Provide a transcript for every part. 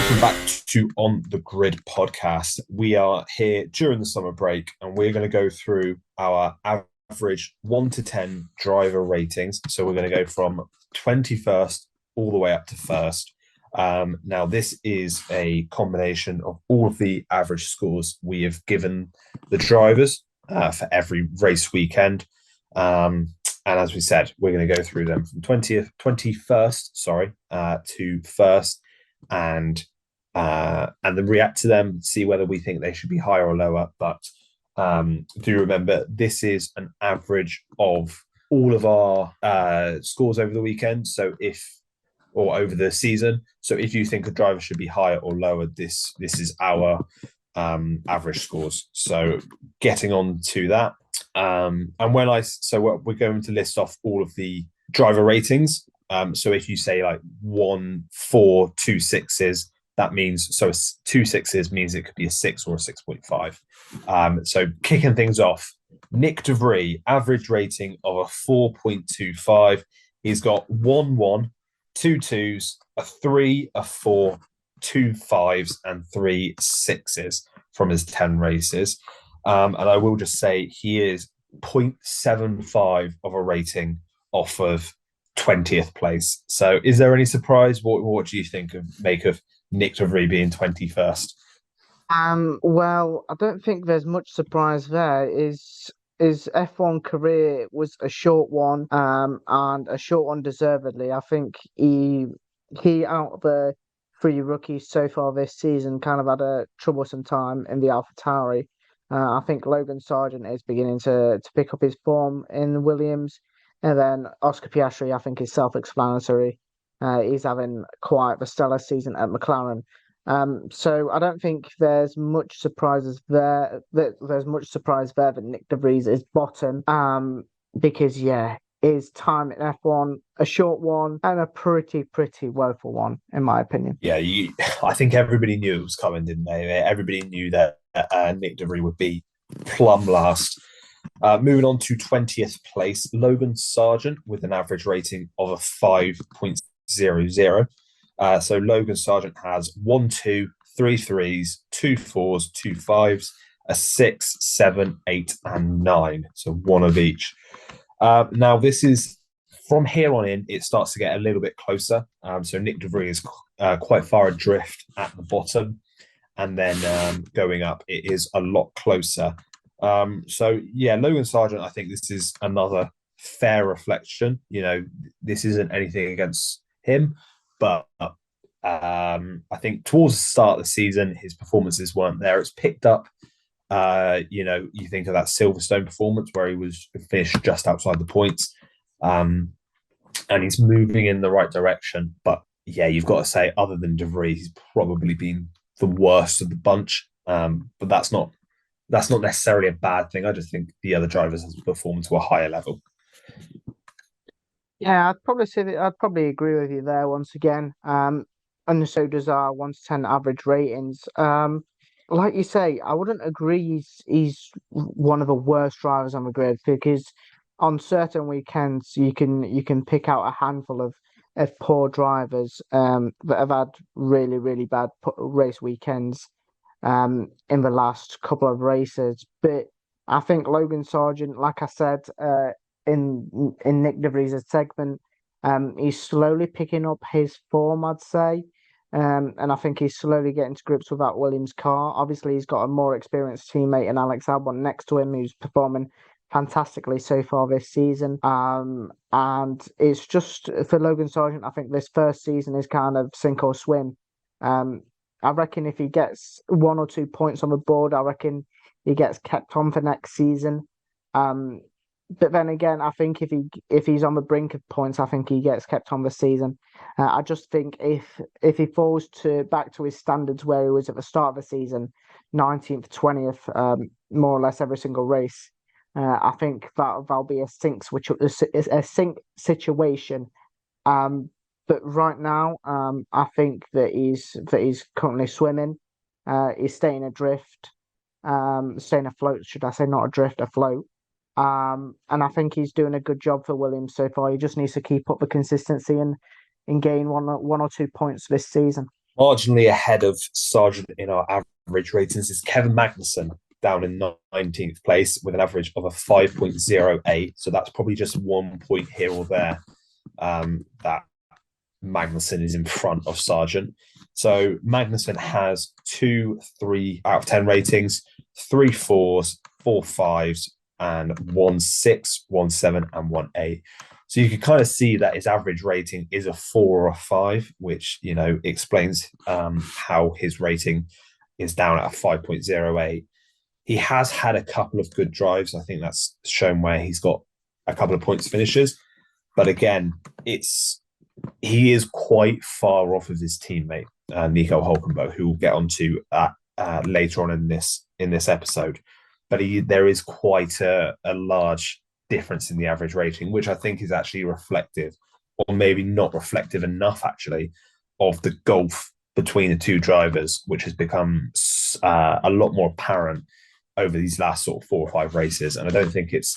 Welcome back to On the Grid podcast. We are here during the summer break and we're going to go through our average 1 to 10 driver ratings. So we're going to go from 21st all the way up to first. Now, this is a combination of all of the average scores we have given the drivers for every race weekend. And as we said, we're going to go through them from 21st, to first. And then react to them, see whether we think they should be higher or lower. But do remember, this is an average of all of our scores over the weekend. Or over the season. So if you think a driver should be higher or lower, this is our average scores. So getting on to that. We're going to list off all of the driver ratings. So if you say like 1, 4, 2 6s, that means 2 6s means it could be a 6 or a 6.5. So kicking things off, Nick DeVries, average rating of a 4.25. He's got 1 1, 2 2s, a 3, a 4, 2 5s, and 3 6s from his 10 races. And I will just say he is 0.75 of a rating off of 20th place. So is there any surprise? What do you make of Nick DeVries being 21st? Well, I don't think there's much surprise there. His F1 career was a short one, and a short one deservedly. I think he out of the 3 rookies so far this season kind of had a troublesome time in the AlphaTauri. I think Logan Sargent is beginning to pick up his form in Williams. And then Oscar Piastri, I think, is self-explanatory. He's having quite a stellar season at McLaren. So I don't think there's much surprises there. There's much surprise there that Nick DeVries is bottom. Because his time in F1, a short one and a pretty woeful one, in my opinion. Yeah, I think everybody knew it was coming, didn't they? Everybody knew that Nick DeVries would be plumb last. Moving on to 20th place, Logan Sargent with an average rating of a 5.00. So Logan Sargent has 1 2, 3 3s, 2 4s, 2 5s, a 6, 7, 8, and 9. So one of each. Now this is from here on in, it starts to get a little bit closer. So Nick DeVries is quite far adrift at the bottom, and then going up, it is a lot closer. Logan Sargent, I think this is another fair reflection. This isn't anything against him, but I think towards the start of the season, his performances weren't there. It's picked up. You think of that Silverstone performance where he was finished just outside the points, and he's moving in the right direction. But yeah, you've got to say, other than DeVries, he's probably been the worst of the bunch. But that's not necessarily a bad thing. I just think the other drivers have performed to a higher level. Yeah, I'd probably say that I'd probably agree with you there once again. And so does our 1 to 10 average ratings. Like you say, I wouldn't agree he's one of the worst drivers on the grid, because on certain weekends you can pick out a handful of poor drivers that have had really bad race weekends in the last couple of races. But I think Logan Sargent, like I said, in Nick DeVries' segment, he's slowly picking up his form, I'd say. And I think he's slowly getting to grips with that Williams car. Obviously, he's got a more experienced teammate in Alex Albon next to him, who's performing fantastically so far this season. And it's just for Logan Sargent, I think this first season is kind of sink or swim. I reckon if he gets 1 or 2 points on the board, I reckon he gets kept on for next season. But then again, I think if he's on the brink of points, I think he gets kept on the season. I just think if he falls back to his standards where he was at the start of the season, 19th, 20th, more or less every single race, I think that'll be a sink situation. But right now, I think that he's currently swimming. He's staying adrift, staying afloat, should I say, not adrift, afloat. And I think he's doing a good job for Williams so far. He just needs to keep up the consistency and gain one or 2 points this season. Marginally ahead of Sargent in our average ratings is Kevin Magnussen, down in 19th place with an average of a 5.08. So that's probably just 1 point here or there that Magnussen is in front of Sargent. So Magnussen has 2 3 out of 10 ratings, 3 4s, 4 5s, and 1 6, 1 7, and 1 8. So you can kind of see that his average rating is a 4 or a 5, which, explains how his rating is down at a 5.08. He has had a couple of good drives. I think that's shown where he's got a couple of points finishes. But again, he is quite far off of his teammate, Nico Hulkenberg, who we'll get onto later on in this episode. But there is quite a large difference in the average rating, which I think is actually reflective, or maybe not reflective enough, actually, of the gulf between the two drivers, which has become a lot more apparent over these last sort of 4 or 5 races. And I don't think it's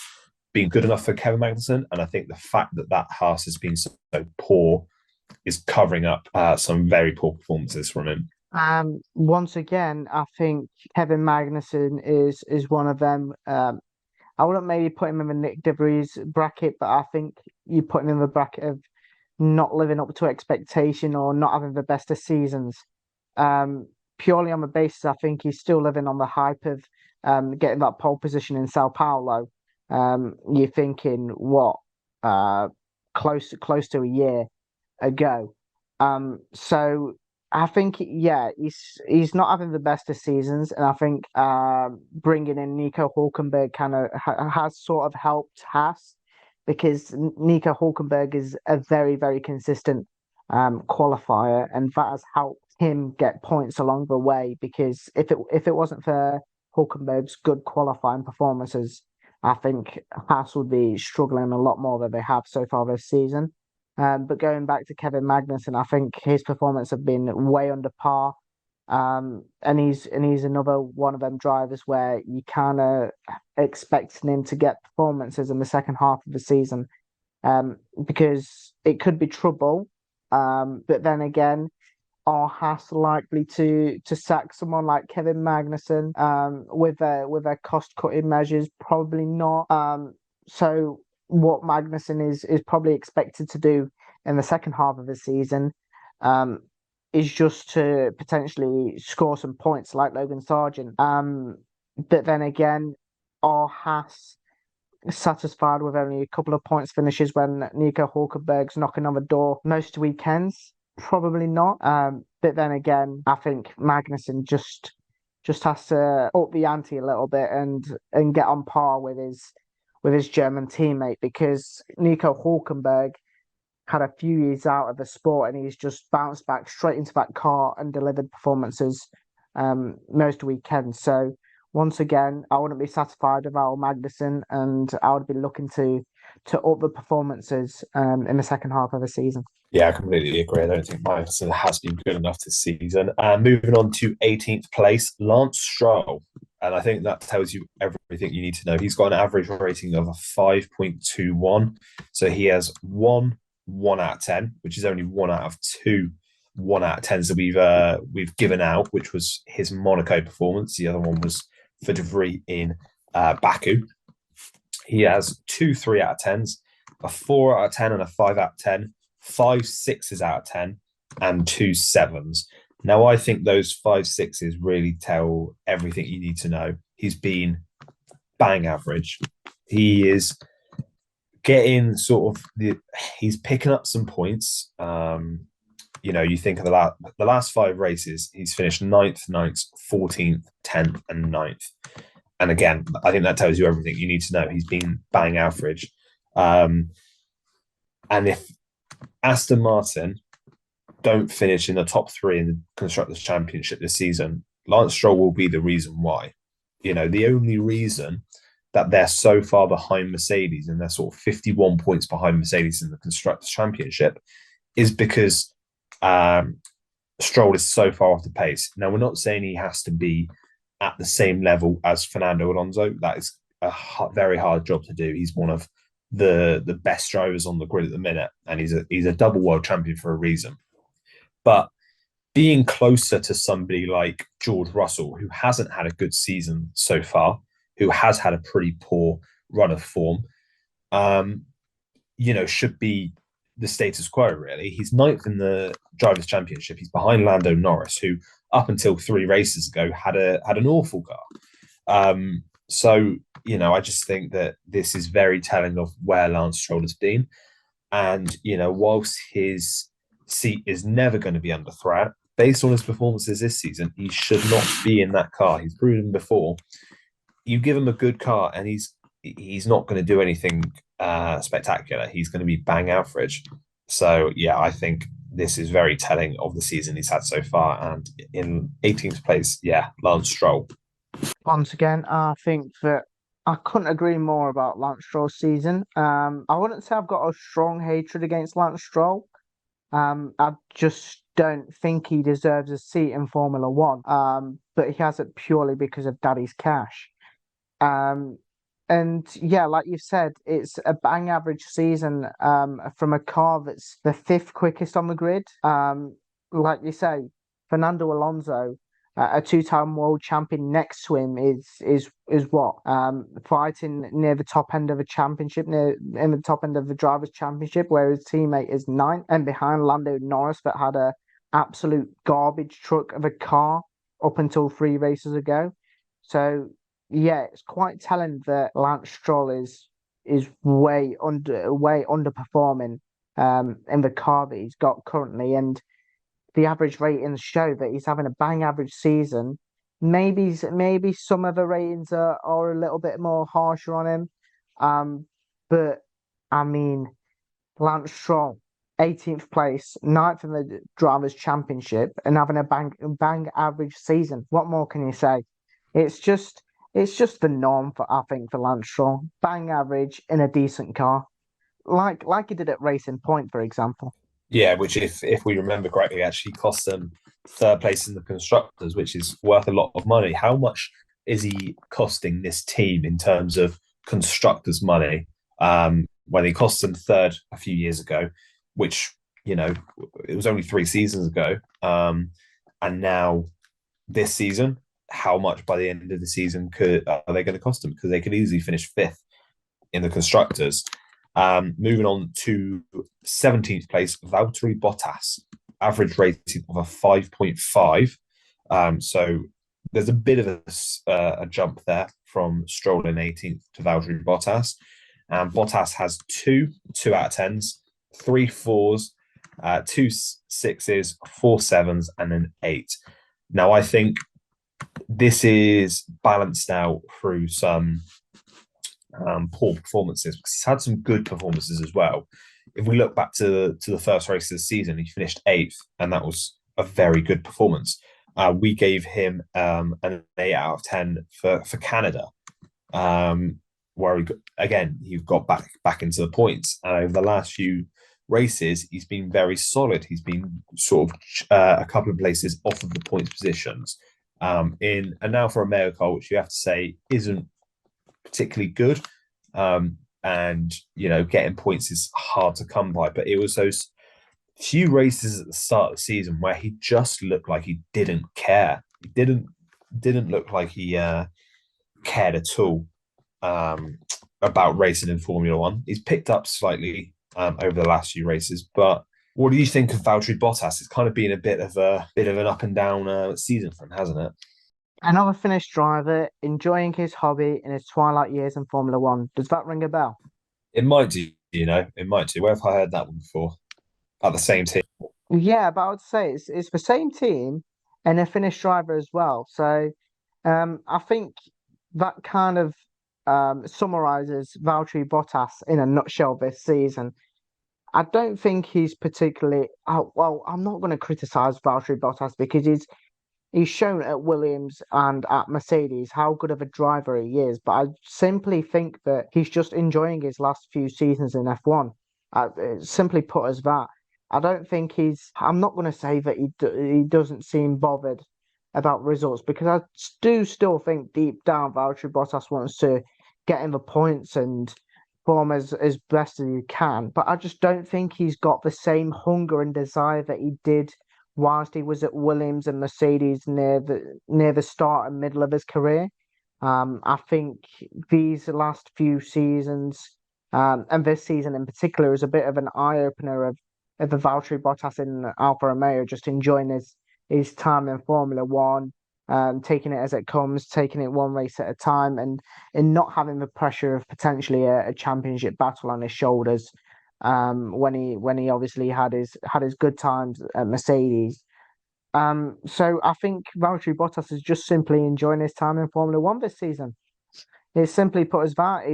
been good enough for Kevin Magnussen. And I think the fact that Haas has been so poor is covering up some very poor performances from him. Once again, I think Kevin Magnussen is one of them. I wouldn't maybe put him in the Nick DeVries bracket, but I think you put him in the bracket of not living up to expectation or not having the best of seasons. Purely on the basis, I think he's still living on the hype of getting that pole position in Sao Paulo. You're thinking what close to a year ago. So I think he's not having the best of seasons, and I think bringing in Nico Hulkenberg kind of has sort of helped Haas, because Nico Hulkenberg is a very, very consistent qualifier, and that has helped him get points along the way. Because if it wasn't for Hulkenberg's good qualifying performances, I think Haas would be struggling a lot more than they have so far this season. But going back to Kevin Magnussen, I think his performance have been way under par. And he's another one of them drivers where you kind of expecting him to get performances in the second half of the season, because it could be trouble. But then again, are Haas likely to sack someone like Kevin Magnussen with their cost cutting measures? Probably not. So what Magnussen is probably expected to do in the second half of the season is just to potentially score some points like Logan Sargent. But then again, are Haas satisfied with only a couple of points finishes when Nico Hulkenberg's knocking on the door most weekends? Probably not. But then again, I think Magnussen just has to up the ante a little bit and get on par with his German teammate, because Nico Hulkenberg had a few years out of the sport and he's just bounced back straight into that car and delivered performances most weekends. So once again, I wouldn't be satisfied with our Magnussen, and I would be looking to up the performances in the second half of the season. Yeah, I completely agree. I don't think Magnussen has been good enough this season. Moving on to 18th place, Lance Stroll. And I think that tells you everything you need to know. He's got an average rating of a 5.21. So he has 1 out of 10, which is only 1 out of 2 1 out of 10s that we've given out, which was his Monaco performance. The other one was for De Vries in Baku. He has 2 3 out of 10s, a 4 out of 10 and a 5 out of 10, 5 6s out of 10, and 2 7s. Now, I think those 5 6s really tell everything you need to know. He's been bang average. He is getting he's picking up some points. You think of the last 5 races, he's finished 9th, 14th, 10th, and 9th. And again, I think that tells you everything you need to know. He's been bang average. And if Aston Martin don't finish in the top 3 in the Constructors' Championship this season, Lance Stroll will be the reason why. The only reason that they're so far behind Mercedes, and they're sort of 51 points behind Mercedes in the Constructors' Championship, is because Stroll is so far off the pace. Now, we're not saying he has to be at the same level as Fernando Alonso. That is a very hard job to do. He's one of the best drivers on the grid at the minute, and he's a double world champion for a reason. But being closer to somebody like George Russell, who hasn't had a good season so far, who has had a pretty poor run of form, um, should be the status quo, really. He's ninth in the Drivers' Championship. He's behind Lando Norris, who up until 3 races ago had an awful car. So, I just think that this is very telling of where Lance Stroll has been. And, whilst his seat is never going to be under threat, based on his performances this season, he should not be in that car. He's proven before. You give him a good car and he's not going to do anything spectacular. He's going to be bang average. So, yeah, I think this is very telling of the season he's had so far. And in 18th place, yeah, Lance Stroll. Once again, I think that I couldn't agree more about Lance Stroll's season. I wouldn't say I've got a strong hatred against Lance Stroll. I just don't think he deserves a seat in Formula One. But he has it purely because of Daddy's cash. And yeah, like you said, it's a bang average season from a car that's the fifth quickest on the grid. Like you say, Fernando Alonso, a two-time world champion next to him is what fighting near the top end of a championship, near in the top end of the drivers' championship, where his teammate is ninth, and behind Lando Norris that had a absolute garbage truck of a car up until 3 races ago. So yeah, it's quite telling that Lance Stroll is way underperforming in the car that he's got currently, and the average ratings show that he's having a bang average season. Maybe some of the ratings are a little bit more harsher on him, but I mean Lance Stroll, 18th place, ninth in the Drivers' Championship, and having a bang average season. What more can you say? It's just the norm for I think for Lance Stroll, bang average in a decent car, like he did at Racing Point, for example. Yeah, which if we remember correctly, actually cost them third place in the constructors, which is worth a lot of money. How much is he costing this team in terms of constructors' money? When he cost them third a few years ago, which it was only 3 seasons ago, and now this season, how much by the end of the season are they going to cost them? Because they could easily finish fifth in the constructors. Moving on to 17th place, Valtteri Bottas, average rating of a 5.5. So there's a bit of a jump there from Stroll in 18th to Valtteri Bottas. And Bottas has two out of tens, 3 fours, 2 sixes, 4 sevens, and an 8. Now, I think this is balanced out through some poor performances, because he's had some good performances as well. If we look back to the first race of the season, he finished 8th, and that was a very good performance. We gave him an 8 out of 10 for Canada, where he got back into the points. And over the last few races, he's been very solid. He's been sort of a couple of places off of the points positions. And now for a male car, which you have to say isn't particularly good, and getting points is hard to come by. But it was those few races at the start of the season where he just looked like he didn't care. He didn't look like he cared at all about racing in Formula One. He's picked up slightly over the last few races, but what do you think of Valtteri Bottas? It's kind of been a bit of an up and down season for him, hasn't it? Another Finnish driver enjoying his hobby in his twilight years in Formula One. Does that ring a bell? It might do, it might do. Where have I heard that one before? About the same team. Yeah, but I would say it's the same team and a Finnish driver as well. So I think that kind of summarizes Valtteri Bottas in a nutshell this season. I don't think he's particularly well. I'm not going to criticize Valtteri Bottas because he's shown at Williams and at Mercedes how good of a driver he is. But I simply think that he's just enjoying his last few seasons in F1. Simply put as that. I don't think I'm not going to say that he doesn't seem bothered about results, because I do still think deep down Valtteri Bottas wants to get in the points and perform as best as he can. But I just don't think he's got the same hunger and desire that he did whilst he was at Williams and Mercedes near the start and middle of his career. I think these last few seasons, and this season in particular, is a bit of an eye opener of the Valtteri Bottas in Alfa Romeo, just enjoying his time in Formula One, taking it as it comes, taking it one race at a time, and not having the pressure of potentially a championship battle on his shoulders. When he obviously had his good times at Mercedes. So I think Valtteri Bottas is just simply enjoying his time in Formula One this season. It's simply put as that.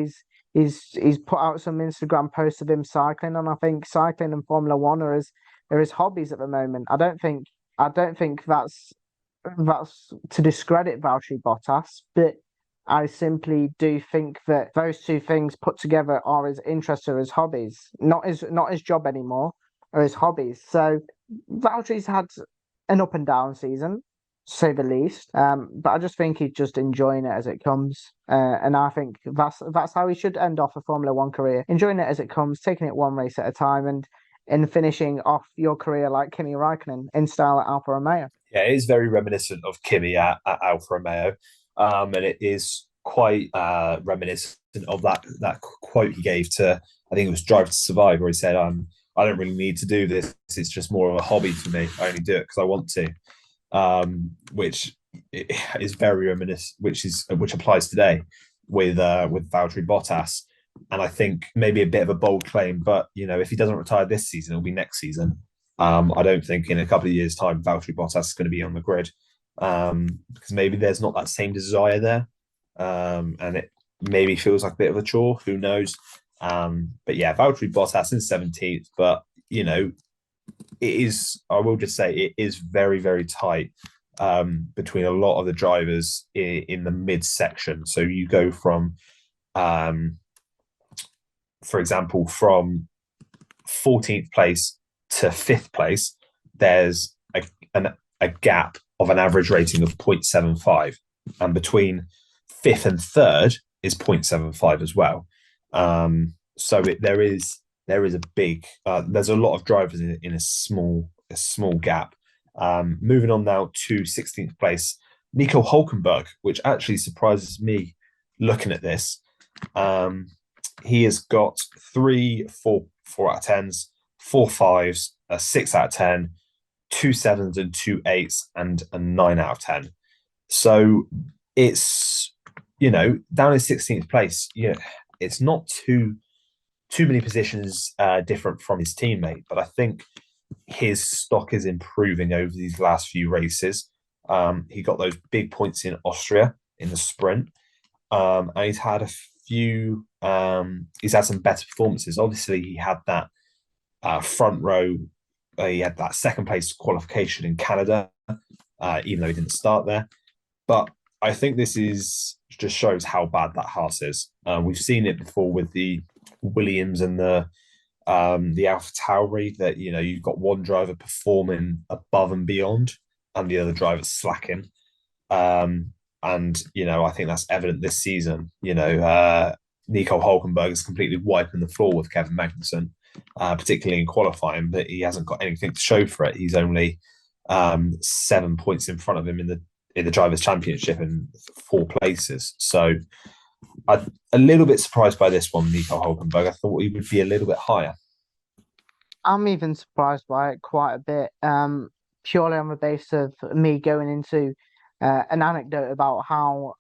He's put out some Instagram posts of him cycling, and I think cycling and Formula One are his hobbies at the moment. I don't think that's to discredit Valtteri Bottas, but I simply do think that those two things put together are his interests or his hobbies, not his job anymore, or his hobbies. So Valtteri's had an up and down season, to say the least. But I just think he's just enjoying it as it comes. And I think that's how he should end off a Formula One career, enjoying it as it comes, taking it one race at a time, and finishing off your career like Kimi Raikkonen in style at Alfa Romeo. Yeah, it is very reminiscent of Kimi at Alfa Romeo, and it is quite reminiscent of that quote he gave to, I think it was Drive to Survive, where he said, I don't really need to do this. It's just more of a hobby for me. I only do it because I want to," which is very reminiscent, which applies today with Valtteri Bottas. And I think maybe a bit of a bold claim, but if he doesn't retire this season, it'll be next season. I don't think in a couple of years' time, Valtteri Bottas is going to be on the grid, because maybe there's not that same desire there, and it maybe feels like a bit of a chore. Who knows? But yeah, Valtteri Bottas in 17th, but it is. I will just say it is very, very tight between a lot of the drivers in the mid section. So you go from, for example, from 14th place to 5th place, there's a gap of an average rating of 0.75, and between 5th and 3rd is 0.75 as well. So there is a big there's a lot of drivers in a small gap. Moving on now to 16th place, Nico Hulkenberg, which actually surprises me looking at this. He has got 3 4 out of 10s, 4 5s, a 6 out of 10, 2 7s and 2 8s, and a 9 out of 10. So it's down in 16th place. It's not too many positions different from his teammate, but I think his stock is improving over these last few races. He got those big points in Austria in the sprint, and he's had a few. He's had some better performances. Obviously, he had that front row. He had that second place qualification in Canada, even though he didn't start there. But I think this just shows how bad that Haas is. We've seen it before with the Williams and the AlphaTauri, that you've got one driver performing above and beyond, and the other driver's slacking. And I think that's evident this season. Nico Hulkenberg is completely wiping the floor with Kevin Magnussen, particularly in qualifying, but he hasn't got anything to show for it. He's only 7 points in front of him in the Drivers' Championship in 4 places. So I'm a little bit surprised by this one, Nico Hulkenberg. I thought he would be a little bit higher. I'm even surprised by it quite a bit, purely on the basis of me going into an anecdote about how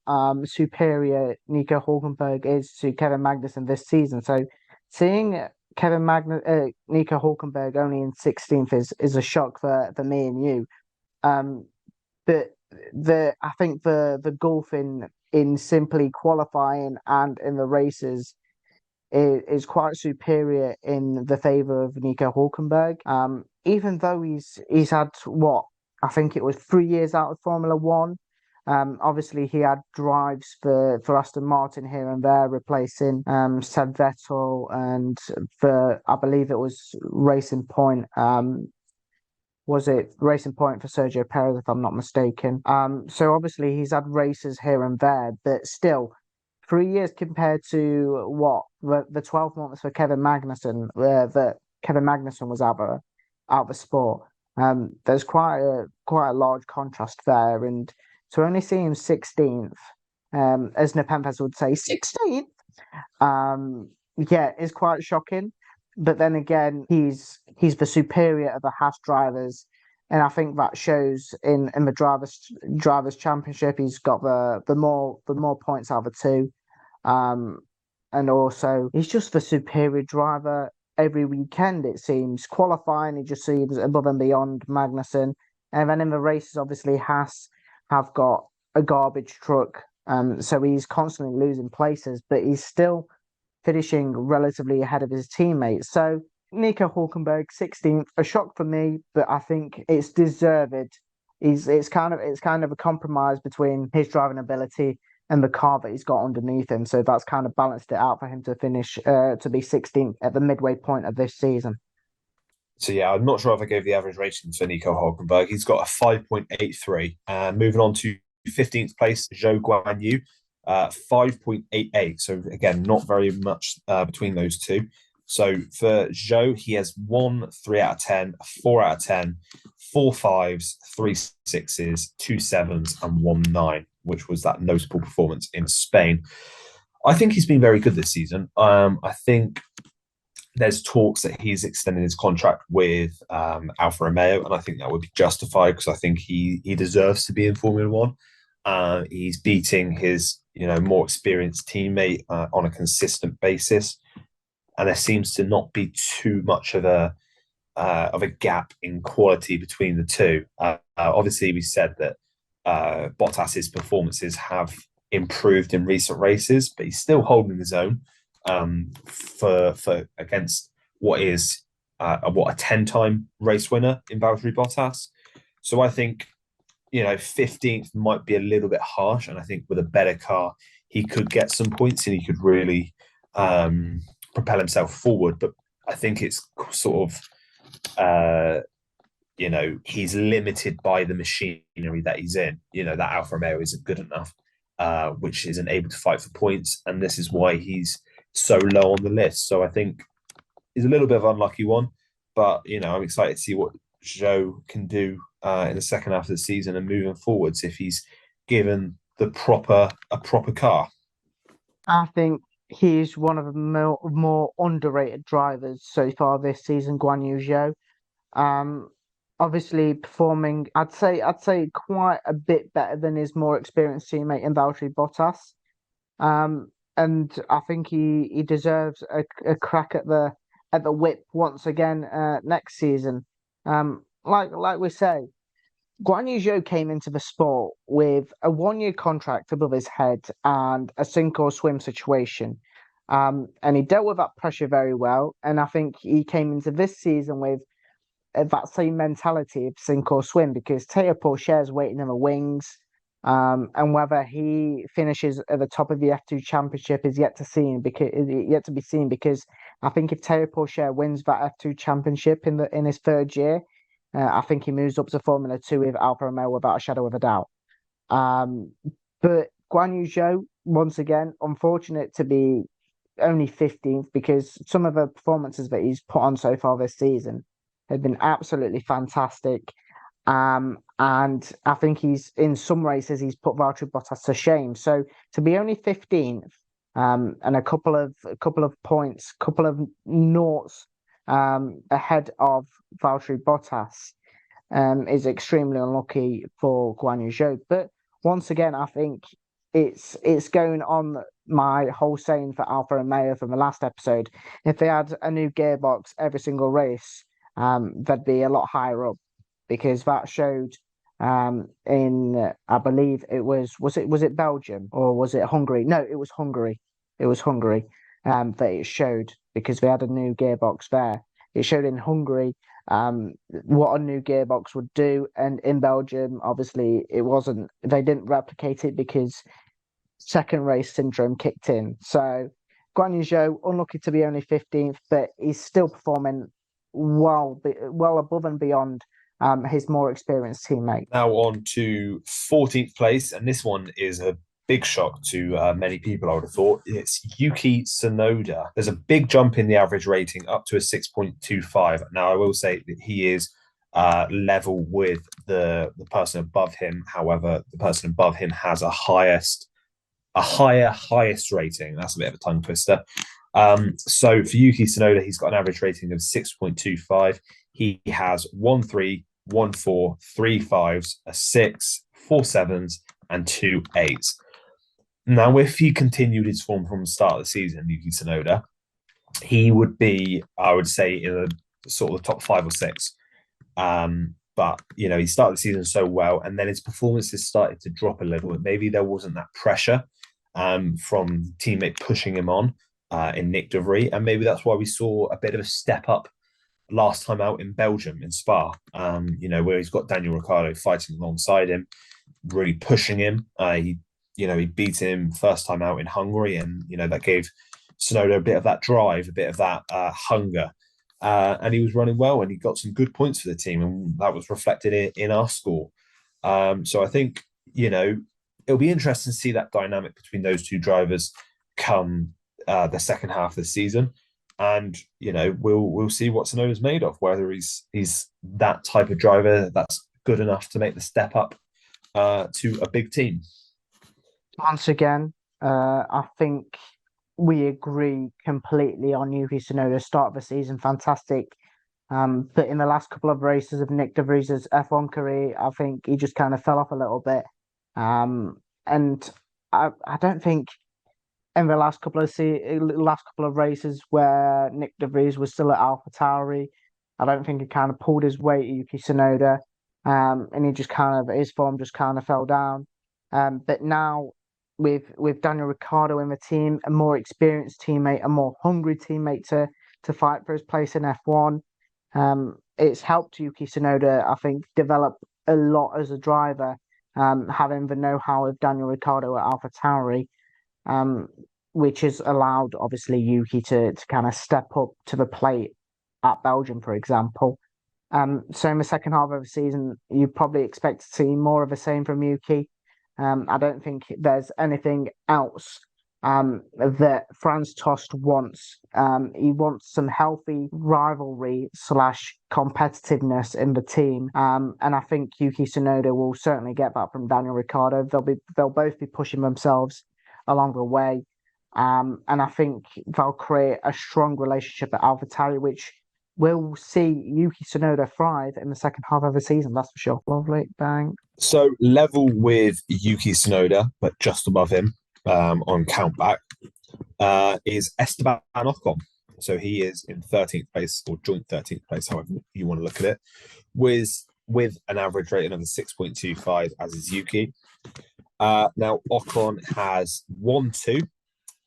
superior Nico Hulkenberg is to Kevin Magnussen this season. So seeing Nico Hulkenberg only in 16th is a shock for me and you. But I think the gulf in simply qualifying and in the races is quite superior in the favour of Nico Hulkenberg. Even though he's had I think it was 3 years out of Formula One. Obviously, he had drives for Aston Martin here and there, replacing Seb Vettel, and I believe it was Racing Point. Was it Racing Point for Sergio Perez, if I'm not mistaken? So obviously he's had races here and there, but still, 3 years compared to the 12 months for Kevin Magnussen, that Kevin Magnussen was out of the sport. There's quite a large contrast there, and to only see him 16th, as Nepenthes would say, 16th. Yeah, is quite shocking. But then again, he's the superior of the Haas drivers, and I think that shows in the drivers championship. He's got the more points out of the two, um, and also he's just the superior driver every weekend. It seems qualifying, he just seems above and beyond Magnussen, and then in the races, obviously Haas have got a garbage truck, so he's constantly losing places, but he's still finishing relatively ahead of his teammates. So Nico Hulkenberg, 16th, a shock for me, but I think it's deserved. It's kind of a compromise between his driving ability and the car that he's got underneath him. So that's kind of balanced it out for him to finish to be 16th at the midway point of this season. So yeah, I'm not sure if I gave the average rating for Nico Hulkenberg. He's got a 5.83. Moving on to 15th place, Zhou Guan Yu, 5.88. So again, not very much between those two. So for Zhou, he has 1 3 out of 10, 4 out of 10, 4 5s, 3 6s, 2 7s, and 1 9, which was that notable performance in Spain. I think he's been very good this season. I think there's talks that he's extending his contract with Alfa Romeo, and I think that would be justified because I think he deserves to be in Formula One. He's beating his more experienced teammate on a consistent basis, and there seems to not be too much of a gap in quality between the two. Obviously, we said that Bottas's performances have improved in recent races, but he's still holding his own for against what is a 10-time race winner in Valtteri Bottas. So I think 15th might be a little bit harsh, and I think with a better car he could get some points and he could really propel himself forward. But I think it's sort of he's limited by the machinery that he's in. That Alfa Romeo isn't good enough, which isn't able to fight for points, and this is why he's so low on the list. So I think he's a little bit of an unlucky one, but I'm excited to see what Zhou can do in the second half of the season and moving forwards if he's given a proper car. I think he's one of the more underrated drivers so far this season, Guan Yu Zhou. Obviously performing, I'd say quite a bit better than his more experienced teammate in Valtteri Bottas. And I think he deserves a crack at the whip once again next season. Like we say, Guan Yu Zhou came into the sport with a 1-year contract above his head and a sink or swim situation. And he dealt with that pressure very well. And I think he came into this season with that same mentality of sink or swim, because Teo Pourchaire's waiting in the wings. And whether he finishes at the top of the F2 Championship is yet to be seen. Because I think if Teo Pourchaire wins that F2 Championship in his third year, I think he moves up to Formula 2 with Alfa Romeo without a shadow of a doubt. But Guan Yu Zhou, once again, unfortunate to be only 15th, because some of the performances that he's put on so far this season have been absolutely fantastic. And I think in some races he's put Valtteri Bottas to shame. So to be only 15th, and a couple of points, couple of noughts ahead of Valtteri Bottas, is extremely unlucky for Guan Yu Zhou. But once again, I think it's going on my whole saying for Alfa Romeo from the last episode. If they had a new gearbox every single race, they'd be a lot higher up, because that showed in, I believe it was it Belgium or was it Hungary? No, it was Hungary. It was Hungary that it showed, because they had a new gearbox there. It showed in Hungary what a new gearbox would do, and in Belgium, obviously, they didn't replicate it because second race syndrome kicked in. So Guan Yu Zhou, unlucky to be only 15th, but he's still performing well above and beyond his more experienced teammate. Now on to 14th place, and this one is a big shock to many people, I would have thought. It's Yuki Tsunoda. There's a big jump in the average rating up to a 6.25. Now, I will say that he is level with the person above him. However, the person above him has a highest rating. That's a bit of a tongue twister. So for Yuki Tsunoda, he's got an average rating of 6.25. He has 1 3, 1 4, 3 5s, a 6, 4 7s, and 2 8s. Now, if he continued his form from the start of the season, Yuki Tsunoda, he would be, I would say, in the sort of the top 5 or 6. But he started the season so well, and then his performances started to drop a little bit. Maybe there wasn't that pressure from teammate pushing him on in Nick De Vries, and maybe that's why we saw a bit of a step up last time out in Belgium in Spa. Where he's got Daniel Ricciardo fighting alongside him, really pushing him. He beat him first time out in Hungary, and that gave Tsunoda a bit of that drive, a bit of that hunger. And he was running well, and he got some good points for the team, and that was reflected in our score. So I think it'll be interesting to see that dynamic between those two drivers come the second half of the season, and we'll see what Tsunoda's made of. Whether he's that type of driver that's good enough to make the step up to a big team. Once again, I think we agree completely on Yuki Tsunoda. Start of the season, fantastic. But in the last couple of races of Nick De Vries' F1 career, I think he just kind of fell off a little bit. And I don't think in the last couple of races where Nick De Vries was still at AlphaTauri, I don't think he kind of pulled his weight, Yuki Tsunoda. And he just his form just kind of fell down. But now, with Daniel Ricciardo in the team, a more experienced teammate, a more hungry teammate to fight for his place in F1. It's helped Yuki Tsunoda, I think, develop a lot as a driver, having the know-how of Daniel Ricciardo at AlphaTauri, which has allowed, obviously, Yuki to kind of step up to the plate at Belgium, for example. So in the second half of the season, you probably expect to see more of the same from Yuki. I don't think there's anything else that Franz Tost wants. He wants some healthy rivalry / competitiveness in the team. And I think Yuki Tsunoda will certainly get that from Daniel Ricciardo. They'll both be pushing themselves along the way. And I think they'll create a strong relationship at AlphaTauri, which will see Yuki Tsunoda thrive in the second half of the season. That's for sure. Lovely, bang. So level with Yuki Tsunoda, but just above him on countback, is Esteban Ocon. So he is in 13th place, or joint 13th place, however you want to look at it, with an average rating of a 6.25, as is Yuki. Now Ocon has 1 2,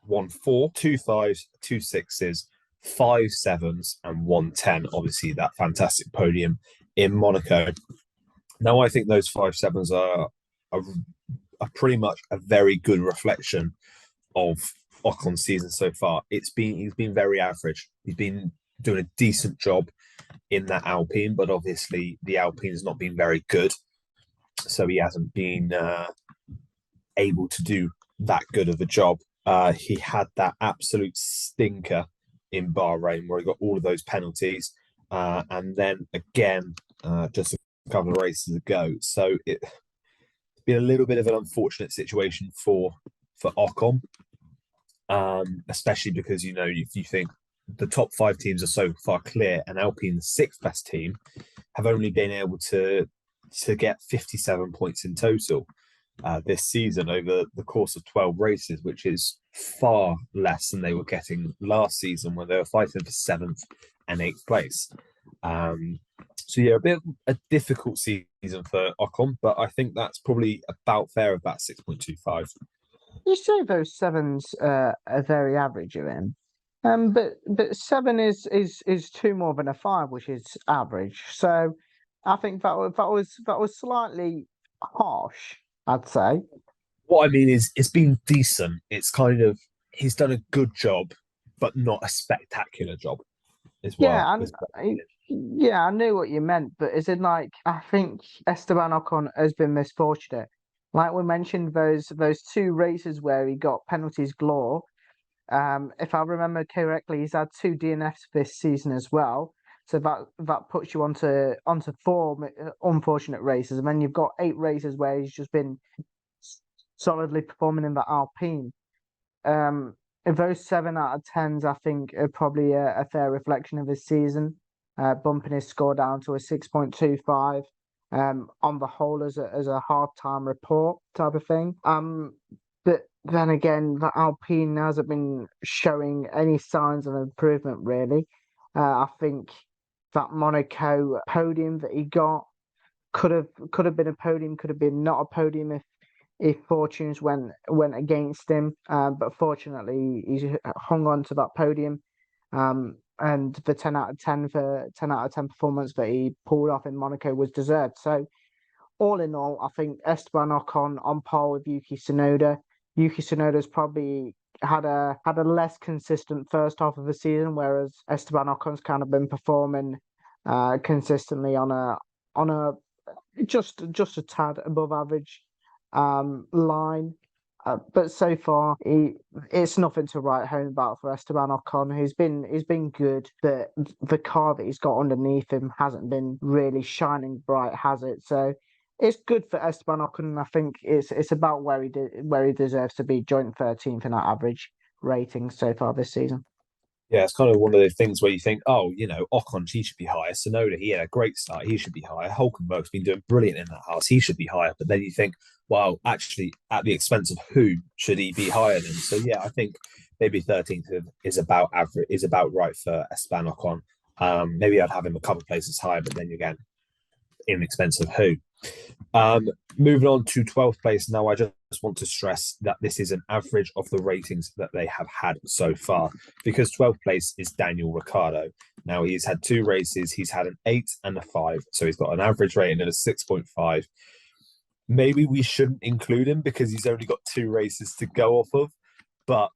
1 4, 2 5s, 2 6s, 5 7s, and 1 10. Obviously, that fantastic podium in Monaco. Now, I think those 5 7s are pretty much a very good reflection of Ocon's season so far. He's been very average. He's been doing a decent job in that Alpine, but obviously the Alpine has not been very good, so he hasn't been able to do that good of a job. He had that absolute stinker in Bahrain where he got all of those penalties, and then again just a couple of races ago. So it's been a little bit of an unfortunate situation for Ocon, especially because if you think the top 5 teams are so far clear, and Alpine, the 6th best team, have only been able to get 57 points in total this season over the course of 12 races, which is far less than they were getting last season when they were fighting for 7th and 8th place. So yeah, a bit of a difficult season for Ocon, but I think that's probably about fair of that 6.25. You say those 7s are very average of him, but 7 is 2 more than a 5, which is average. So I think that was slightly harsh, I'd say. What I mean is, it's been decent. It's kind of, he's done a good job, but not a spectacular job as well. Yeah, I knew what you meant, but is it like, I think Esteban Ocon has been misfortunate. Like we mentioned, those 2 races where he got penalties galore. If I remember correctly, he's had 2 DNFs this season as well. So that puts you onto four unfortunate races, and then you've got 8 races where he's just been solidly performing in the Alpine. If those 7 out of 10s, I think, are probably a fair reflection of his season, bumping his score down to a 6.25 on the whole as a half-time report type of thing. But then again, the Alpine hasn't been showing any signs of improvement, really. I think that Monaco podium that he got could have been a podium, could have been not a podium if fortunes went against him. But fortunately, he's hung on to that podium. And the 10 out of 10 performance that he pulled off in Monaco was deserved. So all in all, I think Esteban Ocon on par with Yuki Tsunoda. Yuki Tsunoda's probably had a less consistent first half of the season, whereas Esteban Ocon's kind of been performing consistently on a just a tad above average line. But so far, it's nothing to write home about for Esteban Ocon. He's been good, but the car that he's got underneath him hasn't been really shining bright, has it? So it's good for Esteban Ocon, and I think it's about where he deserves to be, joint 13th in that average rating so far this season. Yeah, it's kind of one of those things where you think, oh, Ocon, he should be higher. Tsunoda, he had a great start. He should be higher. Hulkenberg's been doing brilliant in that house. He should be higher. But then you think, well, actually, at the expense of who should he be higher than? So, yeah, I think maybe 13th is about average, is about right for Esteban Ocon. Maybe I'd have him a couple of places higher, but then again, in expense of who. Moving on to 12th place. Now, I just want to stress that this is an average of the ratings that they have had so far, because 12th place is Daniel Ricciardo. Now, he's had 2 races. He's had an 8 and a 5. So he's got an average rating of a 6.5. Maybe we shouldn't include him because he's only got 2 races to go off of. But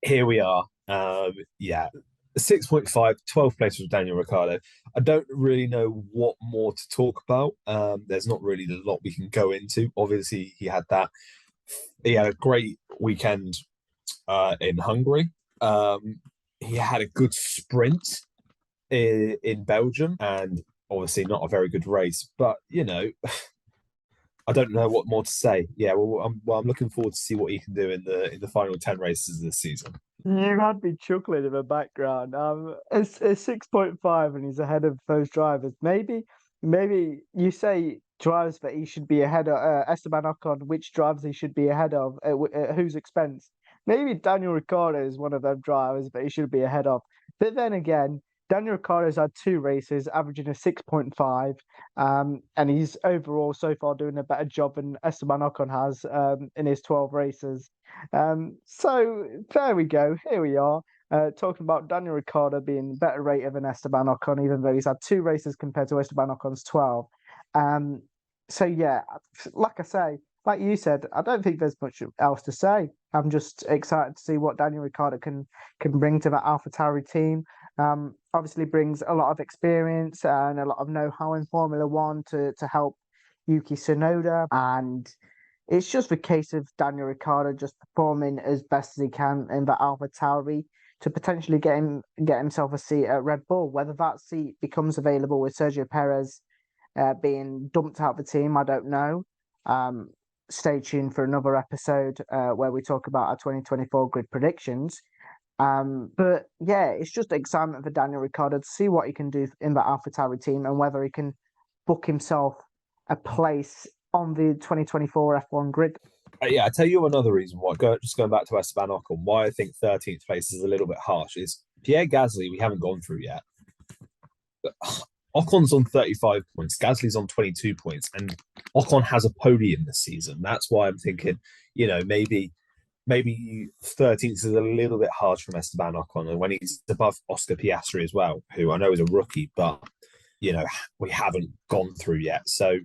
here we are. 6.5, 12th place was Daniel Ricciardo. I don't really know what more to talk about. There's not really a lot we can go into. Obviously, he had a great weekend in Hungary. He had a good sprint in Belgium, and obviously not a very good race. But I don't know what more to say. Yeah, I'm looking forward to see what he can do in the final 10 races of this season. You had me chuckling in the background. It's 6.5, and he's ahead of those drivers. Maybe you say drivers that he should be ahead of, Esteban Ocon, which drivers he should be ahead of, at whose expense. Maybe Daniel Ricciardo is one of them drivers that he should be ahead of. But then again, Daniel Ricciardo's had 2 races, averaging a 6.5, and he's overall so far doing a better job than Esteban Ocon has in his 12 races. So there we go. Here we are, talking about Daniel Ricciardo being better rated than Esteban Ocon, even though he's had 2 races compared to Esteban Ocon's 12. So yeah, like I say, like you said, I don't think there's much else to say. I'm just excited to see what Daniel Ricciardo can bring to that AlphaTauri team. Obviously brings a lot of experience and a lot of know-how in Formula One to help Yuki Tsunoda, and it's just a case of Daniel Ricciardo just performing as best as he can in the AlphaTauri to potentially get himself a seat at Red Bull. Whether that seat becomes available with Sergio Perez being dumped out of the team, I don't know. Stay tuned for another episode where we talk about our 2024 grid predictions. But yeah, it's just excitement for Daniel Ricciardo to see what he can do in the AlphaTauri team and whether he can book himself a place on the 2024 F1 grid. Yeah, I tell you another reason why. Just going back to Esteban Ocon, why I think 13th place is a little bit harsh is Pierre Gasly. We haven't gone through yet. But Ocon's on 35 points, Gasly's on 22 points, and Ocon has a podium this season. That's why I'm thinking, maybe 13th is a little bit harsh from Esteban Ocon, and when he's above Oscar Piastri as well, who I know is a rookie, but we haven't gone through yet. So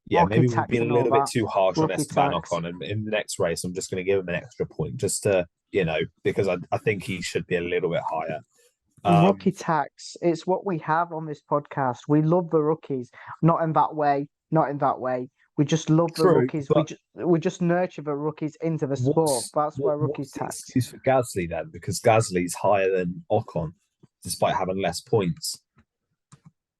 yeah, maybe we've been a little bit too harsh on Esteban Ocon, and in the next race, I'm just going to give him an extra point, just to because I think he should be a little bit higher. Rookie tax. It's what we have on this podcast. We love the rookies. Not in that way. We just love the rookies. We just nurture the rookies into the sport. That's why rookies tax. Excuse for Gasly then, because Gasly's higher than Ocon. despite having less points.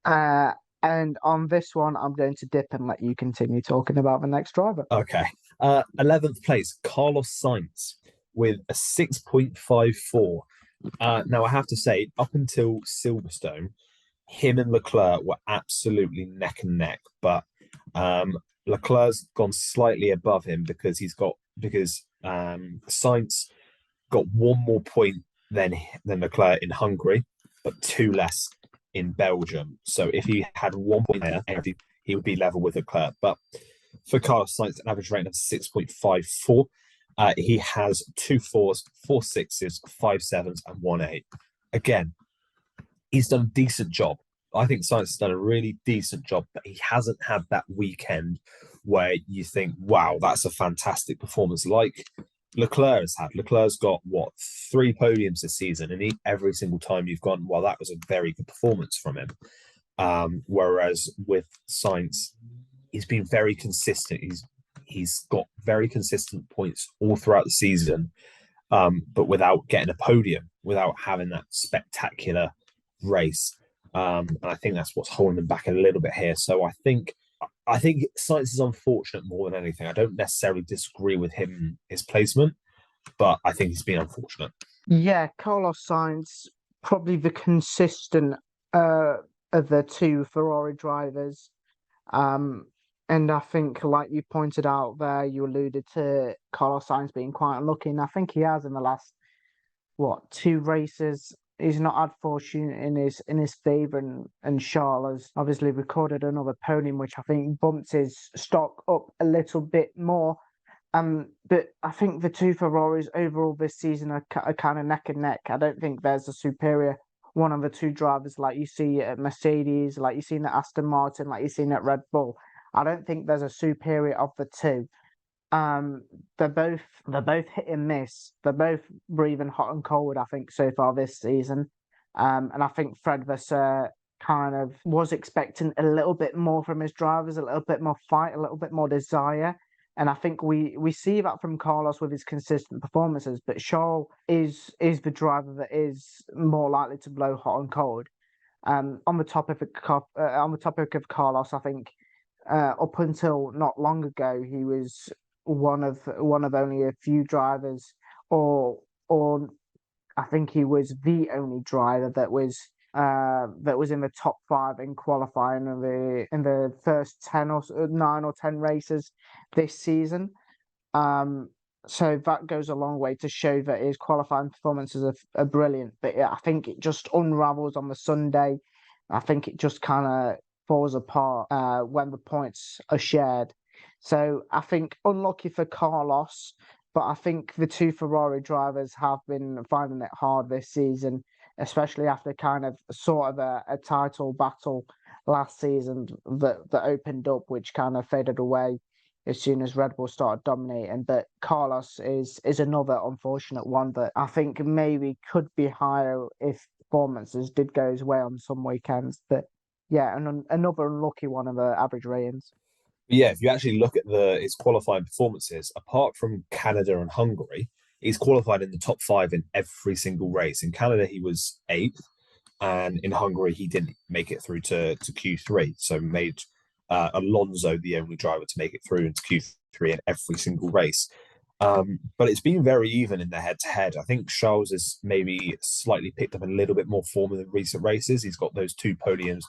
And on this one, I'm going to dip and let you continue talking about the next driver. Okay. 11th place, Carlos Sainz with a 6.54. Now, I have to say, up until Silverstone, him and Leclerc were absolutely neck and neck, but Leclerc's gone slightly above him because Sainz got one more point than Leclerc in Hungary, but two less in Belgium. So if he had 1 point there, he would be level with Leclerc. But for Carlos Sainz, an average rating of 6.54. He has 2 4s, 4 6s, 5 7s, and 1 8. Again, he's done a decent job. I think Sainz has done a really decent job, but he hasn't had that weekend where you think, wow, that's a fantastic performance like Leclerc has had. Leclerc's got, 3 podiums this season, and every single time you've gone, well, that was a very good performance from him. Whereas with Sainz, he's been very consistent. He's got very consistent points all throughout the season, but without getting a podium, without having that spectacular race. And I think that's what's holding him back a little bit here. So I think Sainz is unfortunate more than anything. I don't necessarily disagree with his placement, but I think he's been unfortunate. Yeah, Carlos Sainz, probably the consistent of the two Ferrari drivers. And I think, like you pointed out there, you alluded to Carlos Sainz being quite unlucky, and I think he has in the last, 2 races. He's not had fortune in his favour, and Charles has obviously recorded another podium, which I think bumped his stock up a little bit more. But I think the two Ferraris overall this season are kind of neck and neck. I don't think there's a superior one of the two drivers like you see at Mercedes, like you seen at Aston Martin, like you seen at Red Bull. I don't think there's a superior of the two. They're both hit and miss. They're both breathing hot and cold, I think, so far this season. And I think Fred Vasseur kind of was expecting a little bit more from his drivers, a little bit more fight, a little bit more desire. And I think we see that from Carlos with his consistent performances. But Charles is the driver that is more likely to blow hot and cold. On the topic of Carlos, I think up until not long ago, he was one of only a few drivers, or I think he was the only driver that was in the top 5 in qualifying in the first 10 or 9 or 10 races this season. So that goes a long way to show that his qualifying performances are brilliant. But I think it just unravels on the Sunday. I think it just kind of falls apart when the points are shared. So I think unlucky for Carlos, but I think the two Ferrari drivers have been finding it hard this season, especially after kind of sort of a title battle last season that opened up, which kind of faded away as soon as Red Bull started dominating. But Carlos is another unfortunate one that I think maybe could be higher if performances did go his way on some weekends. But yeah, another unlucky one of the average ratings. Yeah, if you actually look at his qualifying performances, apart from Canada and Hungary, he's qualified in the top 5 in every single race. In Canada, he was 8th, and in Hungary, he didn't make it through to Q3. So made Alonso the only driver to make it through into Q3 in every single race. But it's been very even in the head-to-head. I think Charles has maybe slightly picked up a little bit more form in the recent races. He's got those 2 podiums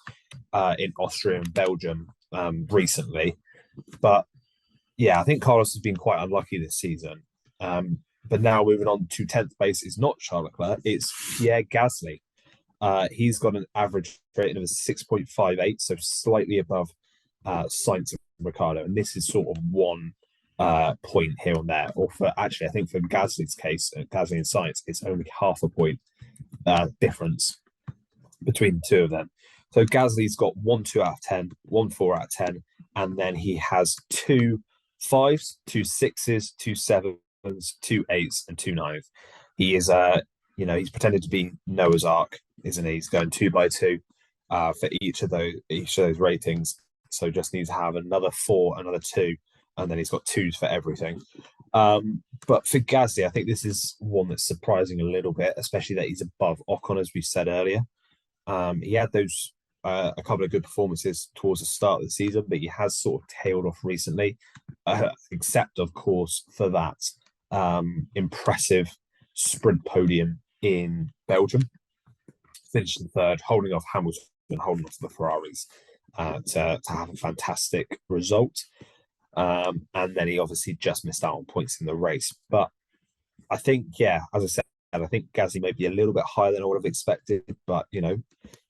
in Austria and Belgium recently. But yeah, I think Carlos has been quite unlucky this season. But now moving on to 10th place is not Charles Leclerc, it's Pierre Gasly. He's got an average rating of 6.58, so slightly above Sainz and Ricciardo. And this is sort of 1 point here and there. Or I think for Gasly's case, Gasly and Sainz, it's only half a point difference between the two of them. So Gasly's got 1 2 out of 10, 1 4 out of 10, and then he has 2 5s, 2 6s, 2 7s, 2 8s, and 2 9s. He is he's pretended to be Noah's Ark, isn't he? He's going 2 by 2 for each of those ratings. So just needs to have another 4, another 2, and then he's got 2s for everything. But for Gasly, I think this is one that's surprising a little bit, especially that he's above Ocon, as we said earlier. He had those a couple of good performances towards the start of the season, but he has sort of tailed off recently, except of course for that impressive sprint podium in Belgium, finishing third, holding off Hamilton, holding off the Ferraris to have a fantastic result. And then he obviously just missed out on points in the race. But I think, yeah, as I said, I think Gasly may be a little bit higher than I would have expected, but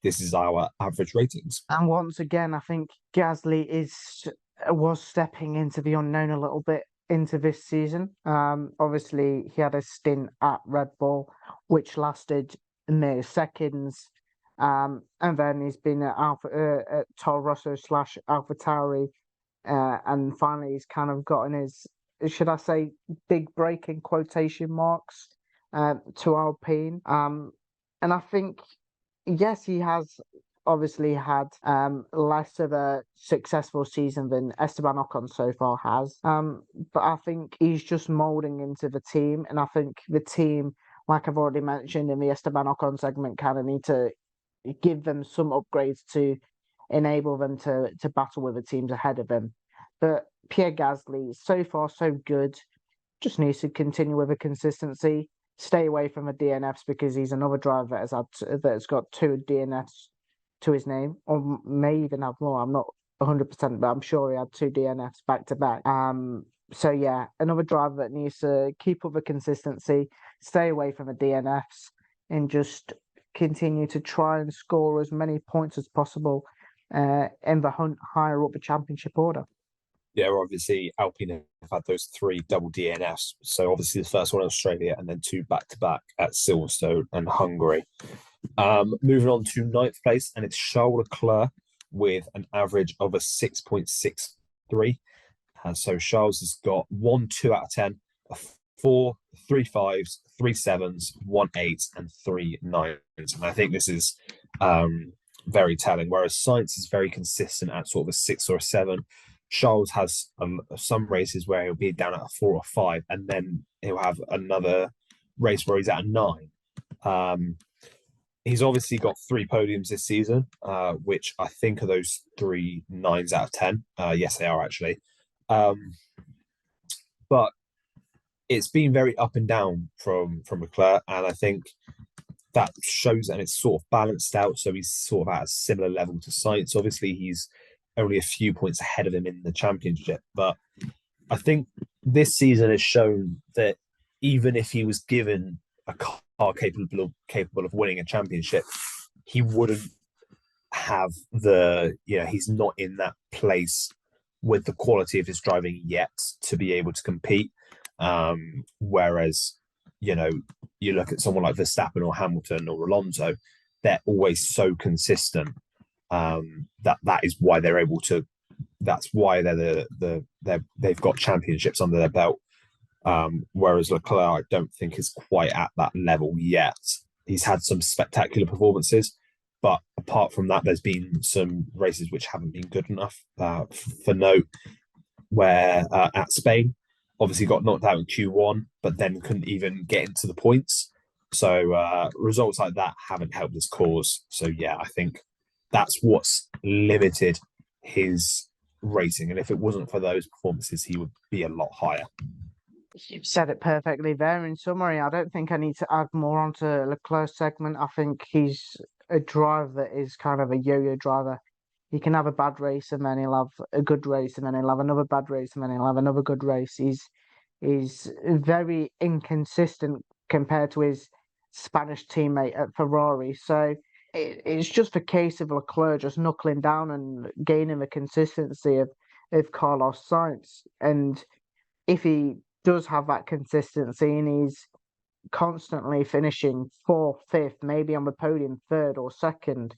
this is our average ratings. And once again, I think Gasly was stepping into the unknown a little bit into this season. Obviously, he had a stint at Red Bull, which lasted mere seconds. And then he's been at Toro Rosso / AlphaTauri. And finally, he's kind of gotten his, should I say, big break in quotation marks to Alpine. And I think, yes, he has obviously had less of a successful season than Esteban Ocon so far has. But I think he's just moulding into the team. And I think the team, like I've already mentioned in the Esteban Ocon segment, kind of need to give them some upgrades to enable them to battle with the teams ahead of them. But Pierre Gasly, so far so good, just needs to continue with the consistency, stay away from the DNFs because he's another driver that's got 2 DNFs to his name, or may even have more. I'm not 100%, but I'm sure he had 2 DNFs back to back. So yeah, another driver that needs to keep up the consistency, stay away from the DNFs, and just continue to try and score as many points as possible in the hunt higher up the championship order. Yeah, obviously Alpine have had those 3 double DNFs. So obviously the first one in Australia and then 2 back-to-back at Silverstone and Hungary. Moving on to 9th place, and it's Charles Leclerc with an average of a 6.63. So Charles has got 1 2 out of 10, a 4, 3 5s, 3 7s, 1 8, and 3 9s. And I think this is very telling. Whereas Sainz is very consistent at sort of a 6 or a 7. Charles has some races where he'll be down at a 4 or 5, and then he'll have another race where he's at a 9. He's obviously got 3 podiums this season, which I think are those 3 9s out of 10. Yes, they are actually. But it's been very up and down from Leclerc, and I think that shows, and it's sort of balanced out. So he's sort of at a similar level to Sainz. Obviously, he's only a few points ahead of him in the championship, but I think this season has shown that even if he was given a car capable of winning a championship, he wouldn't have he's not in that place with the quality of his driving yet to be able to compete. Whereas, you look at someone like Verstappen or Hamilton or Alonso, they're always so consistent that is why they're able to. That's why they've got championships under their belt. Whereas Leclerc, I don't think is quite at that level yet. He's had some spectacular performances, but apart from that, there's been some races which haven't been good enough. For note, where at Spain, obviously got knocked out in Q1, but then couldn't even get into the points. So results like that haven't helped his cause. So yeah, I think that's what's limited his racing. And if it wasn't for those performances, he would be a lot higher. You've said it perfectly there. In summary, I don't think I need to add more onto Leclerc's segment. I think he's a driver that is kind of a yo-yo driver. He can have a bad race and then he'll have a good race, and then he'll have another bad race and then he'll have another good race. He's very inconsistent compared to his Spanish teammate at Ferrari. So it's just a case of Leclerc just knuckling down and gaining the consistency of Carlos Sainz. And if he does have that consistency and he's constantly finishing 4th, 5th, maybe on the podium 3rd or 2nd,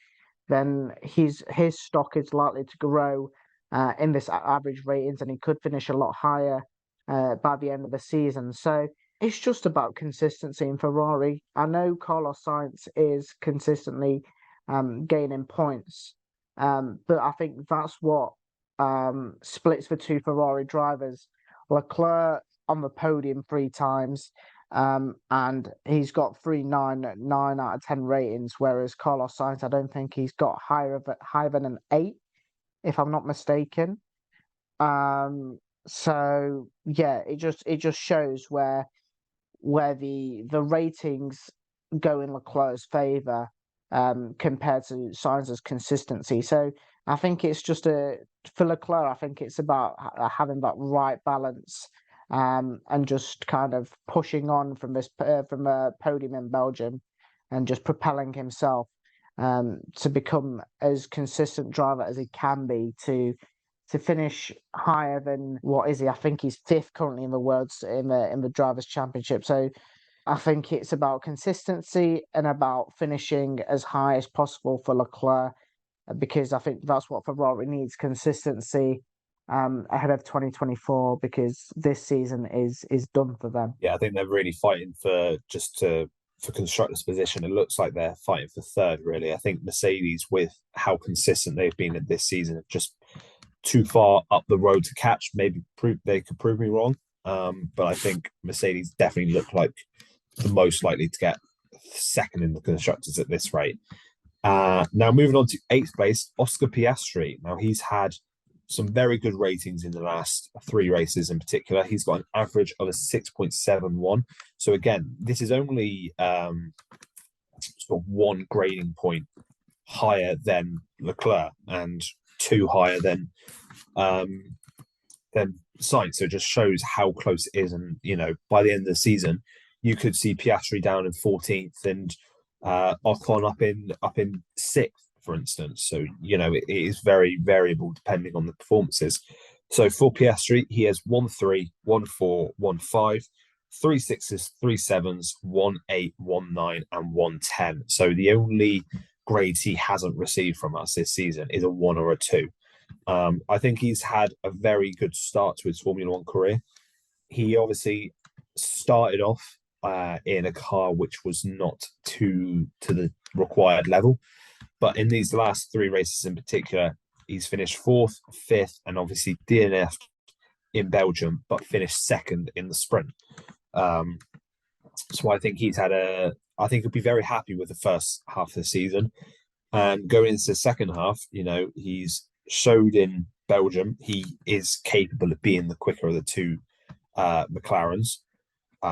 then his stock is likely to grow in this average ratings, and he could finish a lot higher by the end of the season. So it's just about consistency in Ferrari. I know Carlos Sainz is consistently gaining points, but I think that's what splits the 2 Ferrari drivers. Leclerc on the podium 3 times. And he's got 9 out of 10 ratings, whereas Carlos Sainz, I don't think he's got higher than an 8, if I'm not mistaken. So yeah, it just shows where the ratings go in Leclerc's favour compared to Sainz's consistency. So I think it's just for Leclerc, I think it's about having that right balance and just kind of pushing on from a podium in Belgium and just propelling himself to become as consistent driver as he can be to finish higher than, what is he? I think he's 5th currently in the drivers' championship. So I think it's about consistency and about finishing as high as possible for Leclerc, because I think that's what Ferrari needs: consistency ahead of 2024, because this season is done for them. Yeah, I think they're really fighting for constructors' position. It looks like they're fighting for third, really. I think Mercedes, with how consistent they've been this season, have just too far up the road to catch. Maybe they could prove me wrong, but I think Mercedes definitely look like the most likely to get second in the constructors at this rate. Now moving on to 8th place, Oscar Piastri. Now he's had some very good ratings in the last 3 races in particular. He's got an average of a 6.71. So again, this is only sort of 1 grading point higher than Leclerc and 2 higher than Sainz. So it just shows how close it is. And, by the end of the season, you could see Piastri down in 14th and Ocon up in 6th, for instance. So, it is very variable depending on the performances. So for Piastri, he has 1-3, 1-4, 1-5, 3 6s, 3 7s, 1-8, 1-9, and 1-10. So the only grades he hasn't received from us this season is a 1 or a 2. I think he's had a very good start to his Formula One career. He obviously started off in a car which was not to the required level, but in these last 3 races in particular, he's finished 4th, 5th, and obviously DNF in Belgium, but finished 2nd in the sprint. So I think I think he'll be very happy with the first half of the season. And going into the second half, he's showed in Belgium he is capable of being the quicker of the 2 McLarens.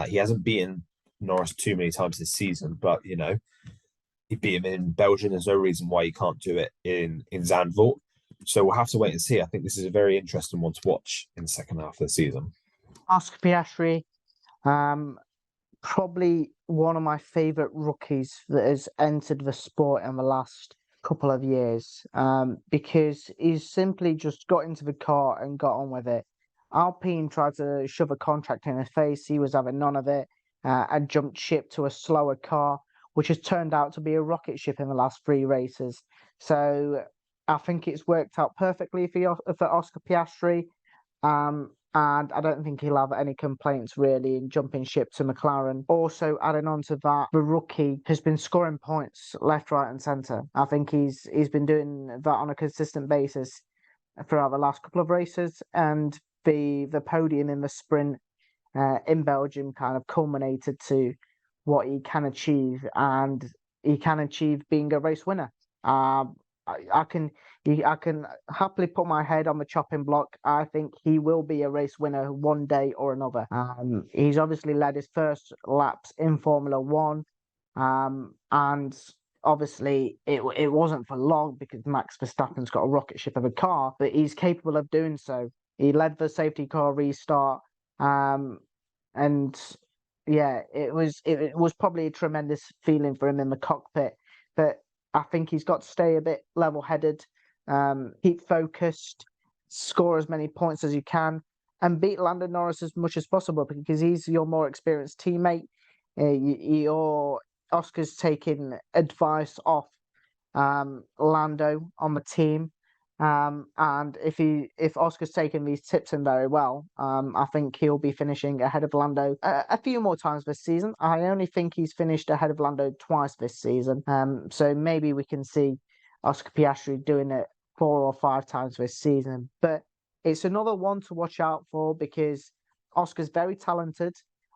He hasn't beaten Norris too many times this season, but he beat him in Belgium. There's no reason why he can't do it in Zandvoort. So we'll have to wait and see. I think this is a very interesting one to watch in the second half of the season. Oscar Piastri, probably one of my favourite rookies that has entered the sport in the last couple of years, because he's simply just got into the car and got on with it. Alpine tried to shove a contract in his face. He was having none of it and jumped ship to a slower car, which has turned out to be a rocket ship in the last 3 races. So I think it's worked out perfectly for Oscar Piastri. And I don't think he'll have any complaints really in jumping ship to McLaren. Also, adding on to that, the rookie has been scoring points left, right, and centre. I think he's been doing that on a consistent basis throughout the last couple of races, and the podium in the sprint in Belgium kind of culminated to what he can achieve, and he can achieve being a race winner. I can happily put my head on the chopping block. I think he will be a race winner one day or another. He's obviously led his first laps in Formula One, and obviously it wasn't for long because Max Verstappen's got a rocket ship of a car, but he's capable of doing so. He led the safety car restart, and yeah, it was probably a tremendous feeling for him in the cockpit, but I think he's got to stay a bit level-headed, keep focused, score as many points as you can, and beat Lando Norris as much as possible because he's your more experienced teammate. Oscar's taking advice off Lando on the team, and if Oscar's taking these tips in very well, I think he'll be finishing ahead of Lando a few more times this season. I only think he's finished ahead of Lando twice this season, so maybe we can see Oscar Piastri doing it 4 or 5 times this season. But it's another one to watch out for because Oscar's very talented.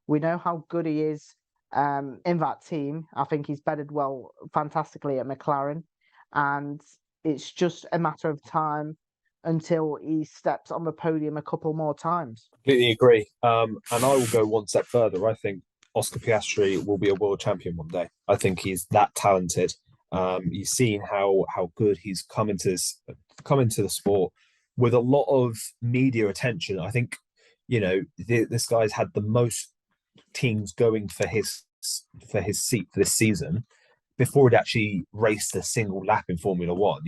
We know how good he is in that team. I think he's bedded well, fantastically at McLaren. And it's just a matter of time until he steps on the podium a couple more times. Completely agree. And I will go one step further. I think Oscar Piastri will be a world champion one day. I think he's that talented. You've seen how good he's come into the sport with a lot of media attention. I think, this guy's had the most teams going for his seat for this season before he'd actually raced a single lap in Formula One.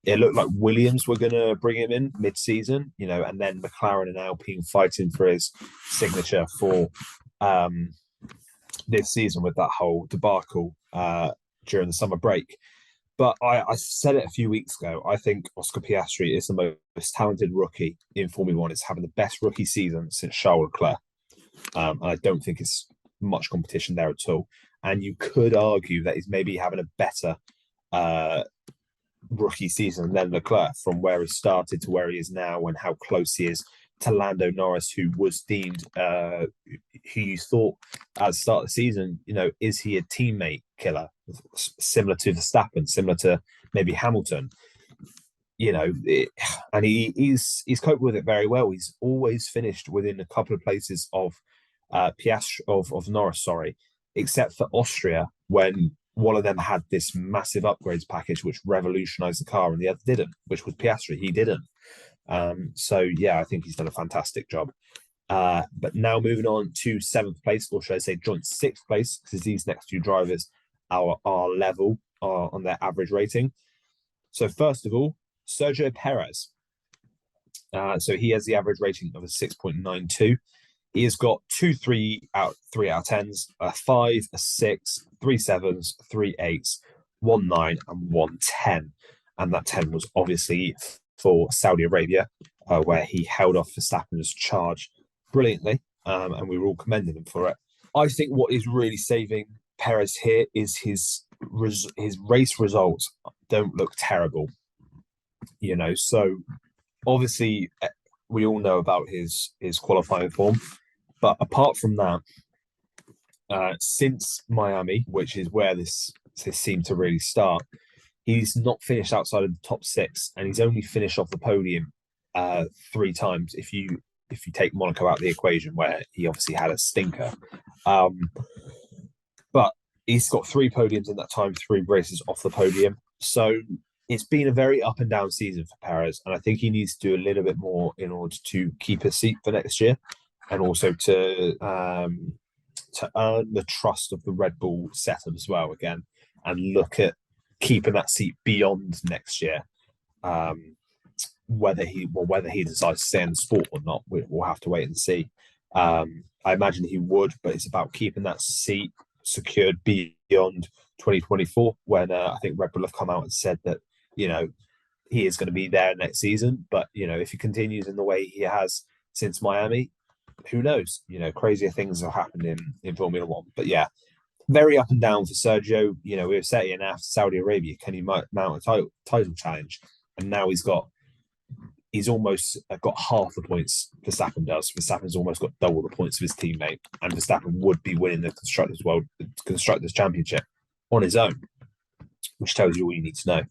It looked like Williams were going to bring him in mid-season, and then McLaren and Alpine fighting for his signature for this season with that whole debacle during the summer break. But I said it a few weeks ago. I think Oscar Piastri is the most talented rookie in Formula One. It's having the best rookie season since Charles Leclerc. And I don't think it's much competition there at all. And you could argue that he's maybe having a better rookie season than Leclerc, from where he started to where he is now, and how close he is to Lando Norris, who was deemed, who you thought at the start of the season, is he a teammate killer, similar to Verstappen, similar to maybe Hamilton, and he's coped with it very well. He's always finished within a couple of places of Piastri of Norris, except for Austria, when one of them had this massive upgrades package which revolutionized the car and the other didn't, which was Piastri. He didn't. I think he's done a fantastic job. But now moving on to 7th place, or should I say joint 6th place, because these next two drivers are level on their average rating. So first of all, Sergio Perez. So he has the average rating of a 6.92. He has got 3 out of 10s, a 5, a 6, 3 7s, 3 8s, 1 9, and 1 10. And that 10 was obviously for Saudi Arabia, where he held off Verstappen's charge brilliantly, and we were all commending him for it. I think what is really saving Perez here is his race results don't look terrible. So obviously we all know about his qualifying form, but apart from that, since Miami, which is where this seemed to really start, he's not finished outside of the top 6, and he's only finished off the podium 3 times if you take Monaco out of the equation, where he obviously had a stinker. But he's got 3 podiums in that time, 3 races off the podium. So it's been a very up and down season for Perez, and I think he needs to do a little bit more in order to keep his seat for next year, and also to earn the trust of the Red Bull setup as well again, and look at keeping that seat beyond next year. Whether he decides to stay in the sport or not, we'll have to wait and see. I imagine he would, but it's about keeping that seat secured beyond 2024, when I think Red Bull have come out and said that he is going to be there next season. But if he continues in the way he has since Miami, who knows? Crazier things have happened in Formula One. But yeah, very up and down for Sergio. We were setting after Saudi Arabia, can he mount a title challenge? And now he's almost got half the points Verstappen does. Verstappen's almost got double the points of his teammate, and Verstappen would be winning the Constructors Championship on his own, which tells you all you need to know.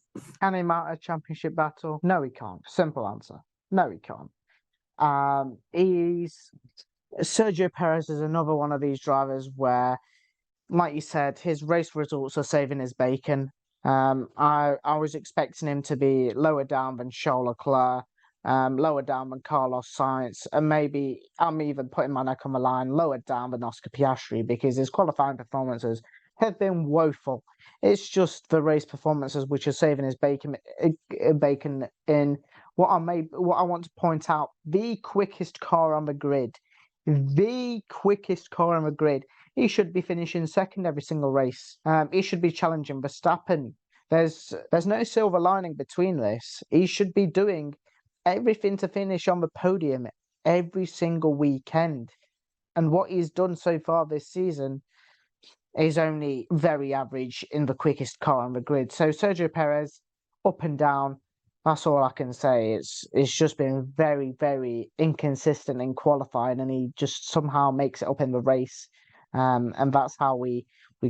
Can he mount a championship battle? No, he can't. Simple answer. No, he can't. Sergio Perez is another one of these drivers where, like you said, his race results are saving his bacon. I was expecting him to be lower down than Charles Leclerc, lower down than Carlos Sainz, and maybe I'm even putting my neck on the line lower down than Oscar Piastri, because his qualifying performances have been woeful. It's just the race performances which are saving his bacon in what I want to point out: the quickest car on the grid. The quickest car on the grid. He should be finishing second every single race. He should be challenging Verstappen. There's no silver lining between this. He should be doing everything to finish on the podium every single weekend. And what he's done so far this season is only very average in the quickest car on the grid. So Sergio Perez, up and down. That's all I can say. It's just been very, very inconsistent in qualifying, and he just somehow makes it up in the race. And that's how we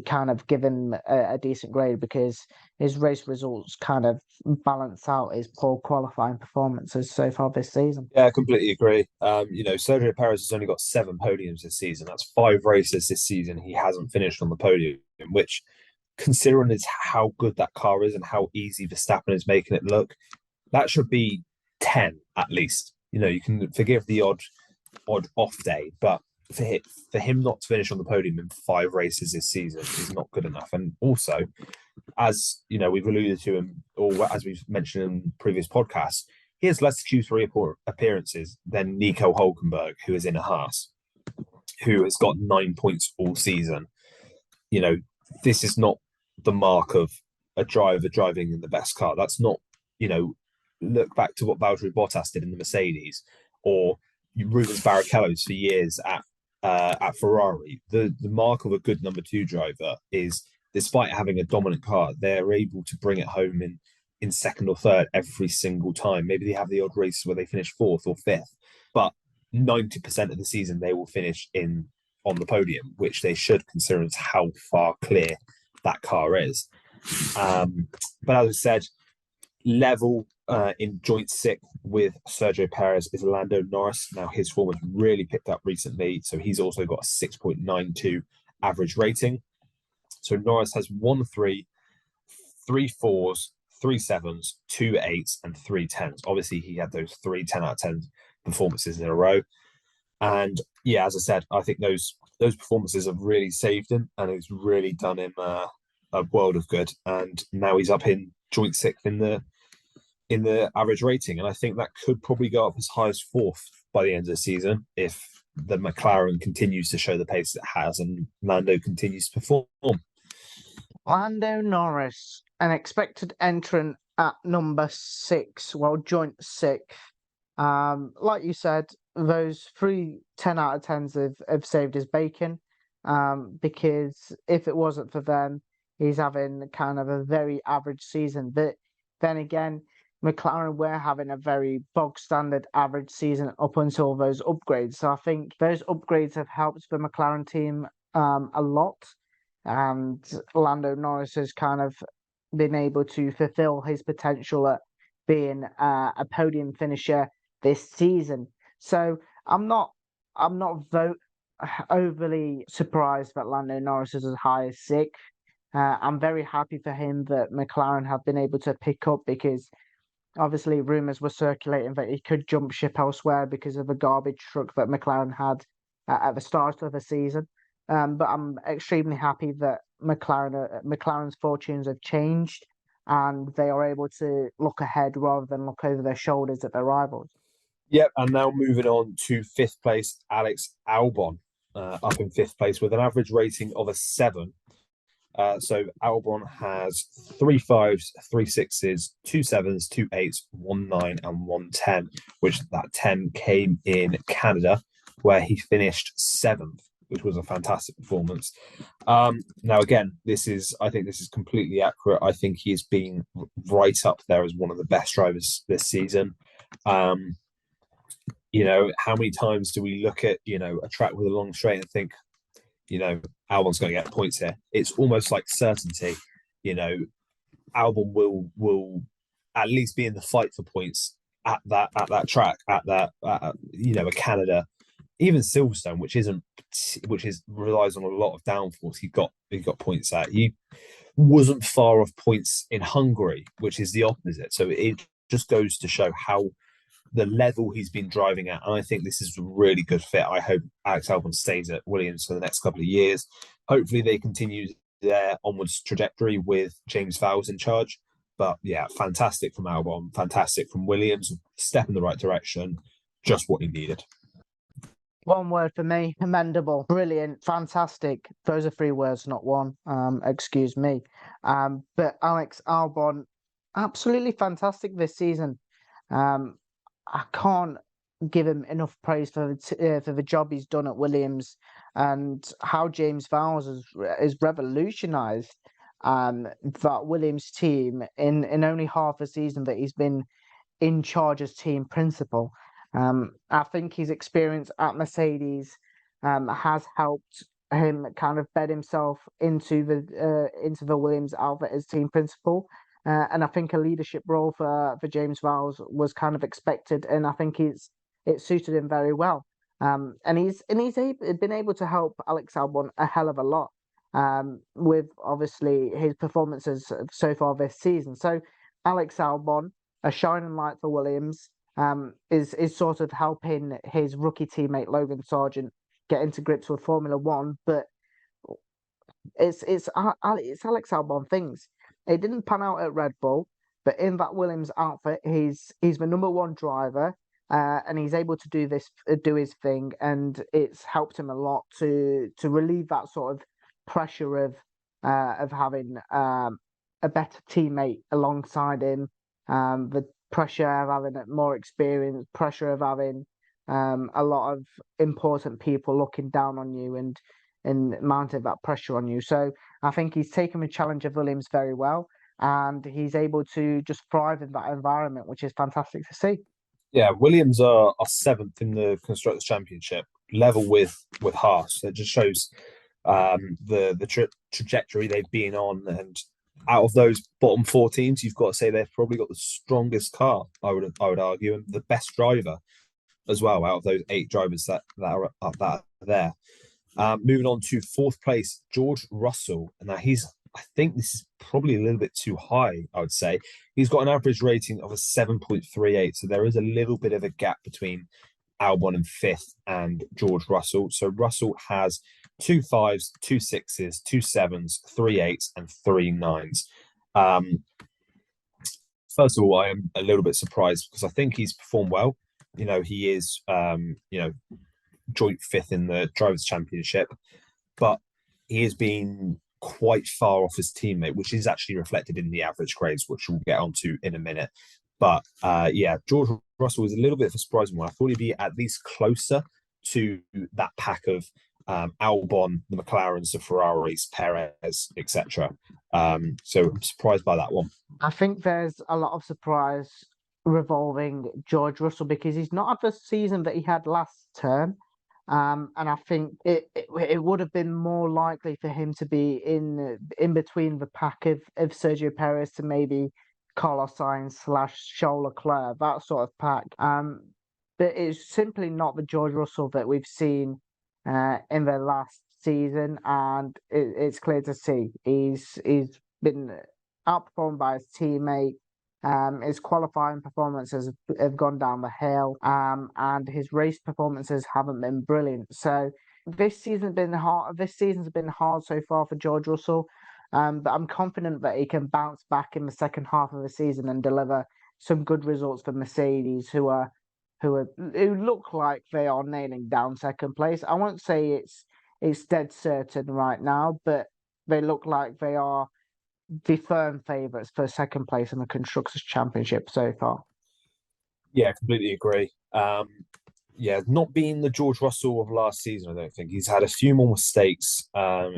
kind of give him a decent grade, because his race results kind of balance out his poor qualifying performances so far this season. Yeah, I completely agree. Sergio Perez has only got 7 podiums this season. That's 5 races this season he hasn't finished on the podium, which, considering is how good that car is and how easy Verstappen is making it look, that should be 10 at least. You can forgive the odd off day, but for him not to finish on the podium in 5 races this season is not good enough. And also, as we've alluded to him, or as we've mentioned in previous podcasts, he has less Q3 appearances than Nico Hulkenberg, who is in a Haas, who has got 9 points all season. This is not the mark of a driver driving in the best car. That's not, look back to what Valtteri Bottas did in the Mercedes, or Rubens Barrichello's for years at Ferrari. The mark of a good number 2 driver is, despite having a dominant car, they're able to bring it home in second or third every single time. Maybe they have the odd races where they finish 4th or 5th, but 90% of the season they will finish on the podium, which they should, consider as how far clear that car is. But as I said, level in joint 6th with Sergio Perez is Lando Norris. Now, his form has really picked up recently, so he's also got a 6.92 average rating. So Norris has 1 3, 3 4s, 3 7s, 2 8s, and 3 10s. Obviously, he had those 3 10 out of 10 performances in a row. And yeah, as I said, I think those performances have really saved him, and it's really done him a world of good. And now he's up in joint 6th in the average rating, and I think that could probably go up as high as 4th by the end of the season if the McLaren continues to show the pace it has and Lando continues to perform. Lando Norris, an expected entrant at number 6, well, joint 6th. Like you said, those 3 10 out of 10s have saved his bacon, because if it wasn't for them, he's having kind of a very average season. But then again, McLaren were having a very bog standard average season up until those upgrades. So I think those upgrades have helped the McLaren team a lot. And Lando Norris has kind of been able to fulfill his potential at being a podium finisher this season. So I'm not overly surprised that Lando Norris is as high as 6th. I'm very happy for him that McLaren have been able to pick up, because obviously rumours were circulating that he could jump ship elsewhere because of a garbage truck that McLaren had at the start of the season. But I'm extremely happy that McLaren's fortunes have changed, and they are able to look ahead rather than look over their shoulders at their rivals. Yep, and now moving on to 5th place, Alex Albon, up in 5th place with an average rating of a 7. So Albon has 3 5s, 3 6s, 2 7s, 2 8s, 1 9, and 1 10, which that 10 came in Canada, where he finished 7th, which was a fantastic performance. Now, again, I think this is completely accurate. I think he is being right up there as one of the best drivers this season. How many times do we look at, a track with a long straight and think, Albon's going to get points here? It's almost like certainty. Albon will at least be in the fight for points at that track, at that a Canada, even Silverstone, which relies on a lot of downforce. He got points at. He wasn't far off points in Hungary, which is the opposite. So it just goes to show how the level he's been driving at. And I think this is a really good fit. I hope Alex Albon stays at Williams for the next couple of years. Hopefully they continue their onwards trajectory with James Vowles in charge. But yeah, fantastic from Albon, fantastic from Williams. Step in the right direction, just what he needed. One word for me: commendable, brilliant, fantastic. Those are 3 words, not one. Excuse me. But Alex Albon, absolutely fantastic this season. I can't give him enough praise for the job he's done at Williams, and how James Vowles has revolutionised that Williams team in only half a season that he's been in charge as team principal. I think his experience at Mercedes has helped him kind of bed himself into the Williams outfit as team principal. And I think a leadership role for James Vowles was kind of expected, and I think it suited him very well. And he's been able to help Alex Albon a hell of a lot with obviously his performances so far this season. So Alex Albon, a shining light for Williams, is sort of helping his rookie teammate Logan Sargent get into grips with Formula One, but it's Alex Albon things. It didn't pan out at Red Bull, but in that Williams outfit, he's the number one driver, and he's able to do his thing, and it's helped him a lot to relieve that sort of pressure of having a better teammate alongside him, the pressure of having more experience, pressure of having a lot of important people looking down on you and mounted that pressure on you. So I think he's taken the challenge of Williams very well, and he's able to just thrive in that environment, which is fantastic to see. Yeah, Williams are seventh in the Constructors' Championship, level with Haas. It just shows the trajectory they've been on, and out of those bottom four teams, you've got to say they've probably got the strongest car. I would argue, and the best driver as well out of those 8 drivers that are there. Moving on to fourth place, George Russell. And now I think this is probably a little bit too high, I would say. He's got an average rating of a 7.38. So there is a little bit of a gap between Albon in fifth and George Russell. So Russell has 2 5s, 2 6s, 2 7s, 3 8s, and 3 9s. First of all, I am a little bit surprised because I think he's performed well. He is, joint fifth in the Drivers' Championship, but he has been quite far off his teammate, which is actually reflected in the average grades, which we'll get onto in a minute. But George Russell was a little bit of a surprising one. I thought he'd be at least closer to that pack of Albon, the McLarens, the Ferraris, Perez, etc. So I'm surprised by that one. I think there's a lot of surprise revolving George Russell because he's not had the season that he had last term. And I think it would have been more likely for him to be in between the pack of Sergio Perez to maybe Carlos Sainz / Charles Leclerc, that sort of pack. But it's simply not the George Russell that we've seen in the last season, and it's clear to see he's been outperformed by his teammate. His qualifying performances have gone down the hill, and his race performances haven't been brilliant. So this season's been hard. This season's been hard so far for George Russell, but I'm confident that he can bounce back in the second half of the season and deliver some good results for Mercedes, who look like they are nailing down second place. I won't say it's dead certain right now, but they look like they are the firm favourites for second place in the Constructors' Championship so far. Yeah, completely agree. Not being the George Russell of last season, I don't think. He's had a few more mistakes.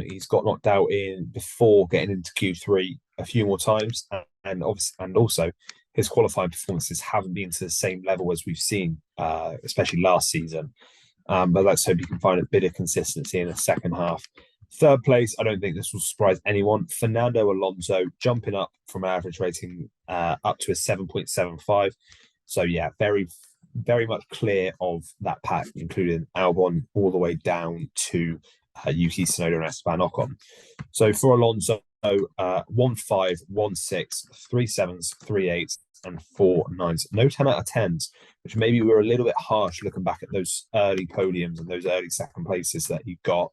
He's got knocked out before getting into Q3 a few more times, and also his qualifying performances haven't been to the same level as we've seen, especially last season. But let's hope he can find a bit of consistency in the second half. Third place, I don't think this will surprise anyone. Fernando Alonso jumping up from average rating up to a 7.75. So very, very much clear of that pack, including Albon all the way down to Yuki Tsunoda and Esteban Ocon. So for Alonso, 1 5, 1 6, 3 7s, 3 8s, and 4 9s. No 10 out of 10s, which maybe we were a little bit harsh looking back at those early podiums and those early second places that he got.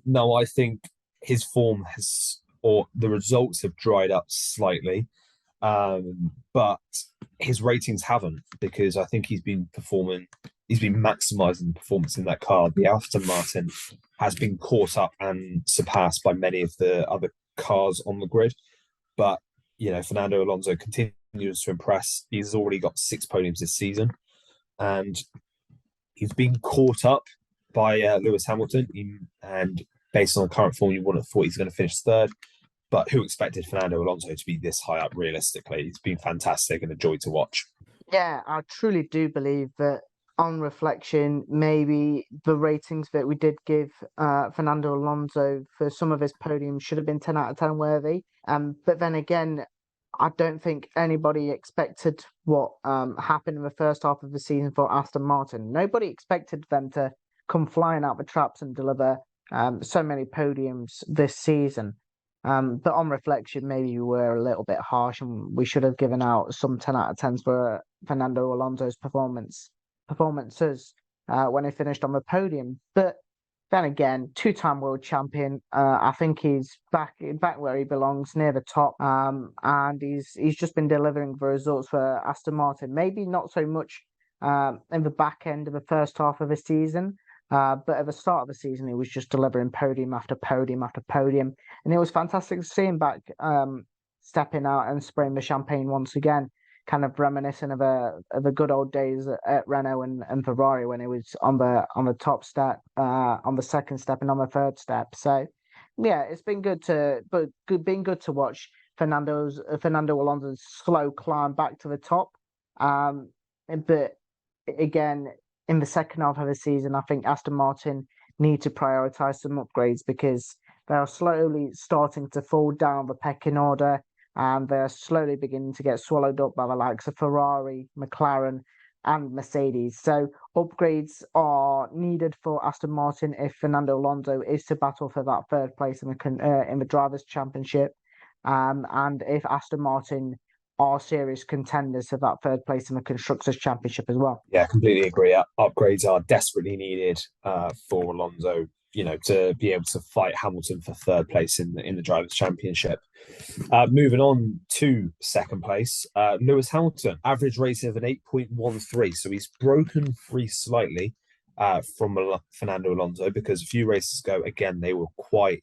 No, I think his form or the results have dried up slightly, but his ratings haven't, because I think he's been maximising the performance in that car. The Aston Martin has been caught up and surpassed by many of the other cars on the grid. But, Fernando Alonso continues to impress. He's already got 6 podiums this season, and he's been caught up by Lewis Hamilton, and based on the current form, you wouldn't have thought he's going to finish third. But who expected Fernando Alonso to be this high up realistically? It's been fantastic and a joy to watch. Yeah, I truly do believe that on reflection, maybe the ratings that we did give Fernando Alonso for some of his podiums should have been 10 out of 10 worthy. But then again, I don't think anybody expected what happened in the first half of the season for Aston Martin. Nobody expected them to come flying out the traps and deliver so many podiums this season. But on reflection, maybe we were a little bit harsh and we should have given out some 10 out of 10s for Fernando Alonso's performances when he finished on the podium. But then again, two-time world champion. I think he's back where he belongs, near the top. And he's just been delivering the results for Aston Martin. Maybe not so much in the back end of the first half of the season. But at the start of the season, he was just delivering podium after podium after podium. And it was fantastic to see him back stepping out and spraying the champagne once again, kind of reminiscent of the good old days at Renault and Ferrari when he was on the top step, on the second step and on the third step. So yeah, it's been good to watch Fernando Alonso's slow climb back to the top. But again, in the second half of the season, I think Aston Martin need to prioritise some upgrades because they are slowly starting to fall down the pecking order and they're slowly beginning to get swallowed up by the likes of Ferrari, McLaren and Mercedes. So upgrades are needed for Aston Martin if Fernando Alonso is to battle for that third place in the Drivers' Championship. And if Aston Martin are serious contenders for that third place in the Constructors' Championship as well. Yeah, completely agree. Upgrades are desperately needed for Alonso, to be able to fight Hamilton for third place in the Drivers' Championship. Moving on to second place, Lewis Hamilton, average rating of an 8.13. So he's broken free slightly from Fernando Alonso because a few races ago, again, they were quite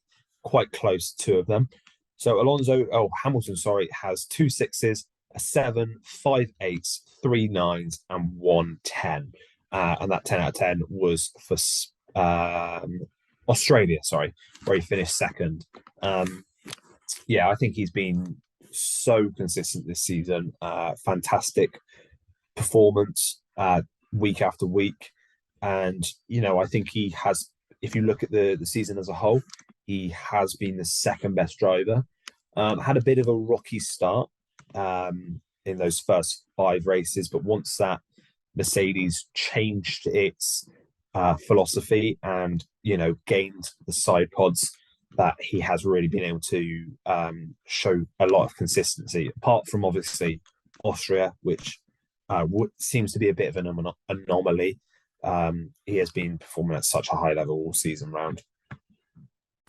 close, two of them. So Hamilton, has 2 sixes, a 7, 5 8s, 3 9s, and 1 10. And that 10 out of 10 was for Australia, where he finished second. I think he's been so consistent this season. Fantastic performance week after week. And, I think he has, if you look at the season as a whole, he has been the second best driver. Had a bit of a rocky start in those first 5 races, but once that Mercedes changed its philosophy and gained the side pods, that he has really been able to show a lot of consistency. Apart from obviously Austria, which seems to be a bit of an anomaly, he has been performing at such a high level all season round.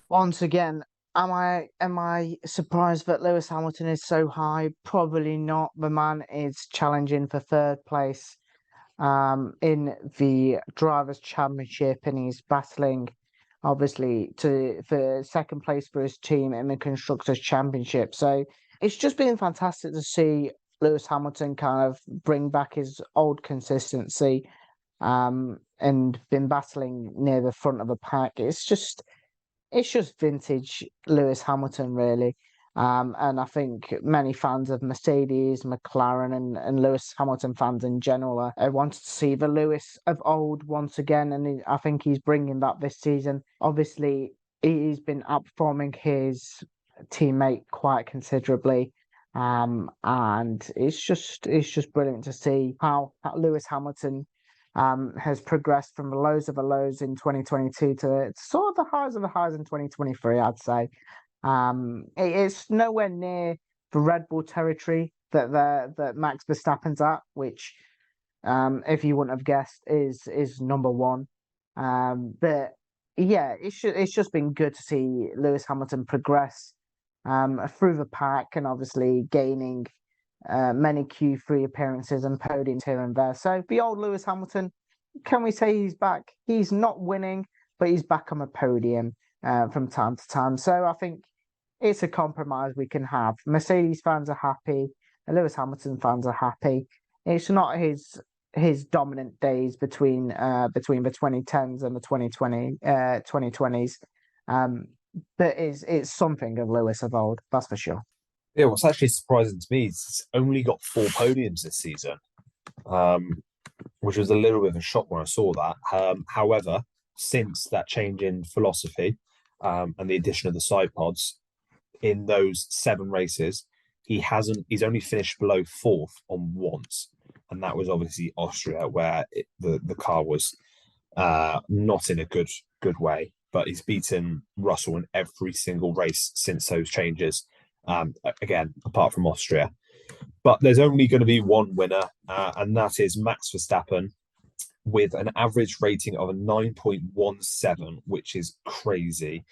Once again, am I surprised that Lewis Hamilton is so high? Probably not. The man is challenging for third place in the Drivers' Championship, and he's battling obviously for second place for his team in the Constructors' Championship. So it's just been fantastic to see Lewis Hamilton kind of bring back his old consistency and been battling near the front of the pack. It's just vintage Lewis Hamilton, really. And I think many fans of Mercedes, McLaren, and Lewis Hamilton fans in general wanted to see the Lewis of old once again. And I think he's bringing that this season. Obviously, he's been outperforming his teammate quite considerably. And it's just brilliant to see how Lewis Hamilton has progressed from the lows of the lows in 2022 to sort of the highs of the highs in 2023, I'd say. It's nowhere near the Red Bull territory that Max Verstappen's at, which, if you wouldn't have guessed, is number one. But yeah, it's just been good to see Lewis Hamilton progress through the pack and obviously gaining many Q3 appearances and podiums here and there. So the old Lewis Hamilton, can we say he's back? He's not winning, but he's back on the podium from time to time. So I think it's a compromise we can have. Mercedes fans are happy, and Lewis Hamilton fans are happy. It's not his dominant days between the 2010s and the 2020s. But it's something of Lewis of old, that's for sure. Yeah, what's actually surprising to me is he's only got 4 podiums this season, which was a little bit of a shock when I saw that. However, since that change in philosophy and the addition of the side pods in those 7 races, he's only finished below fourth on once, and that was obviously Austria, where the car was not in a good way. But he's beaten Russell in every single race since those changes. Again, apart from Austria. But there's only going to be one winner, and that is Max Verstappen with an average rating of a 9.17, which is crazy.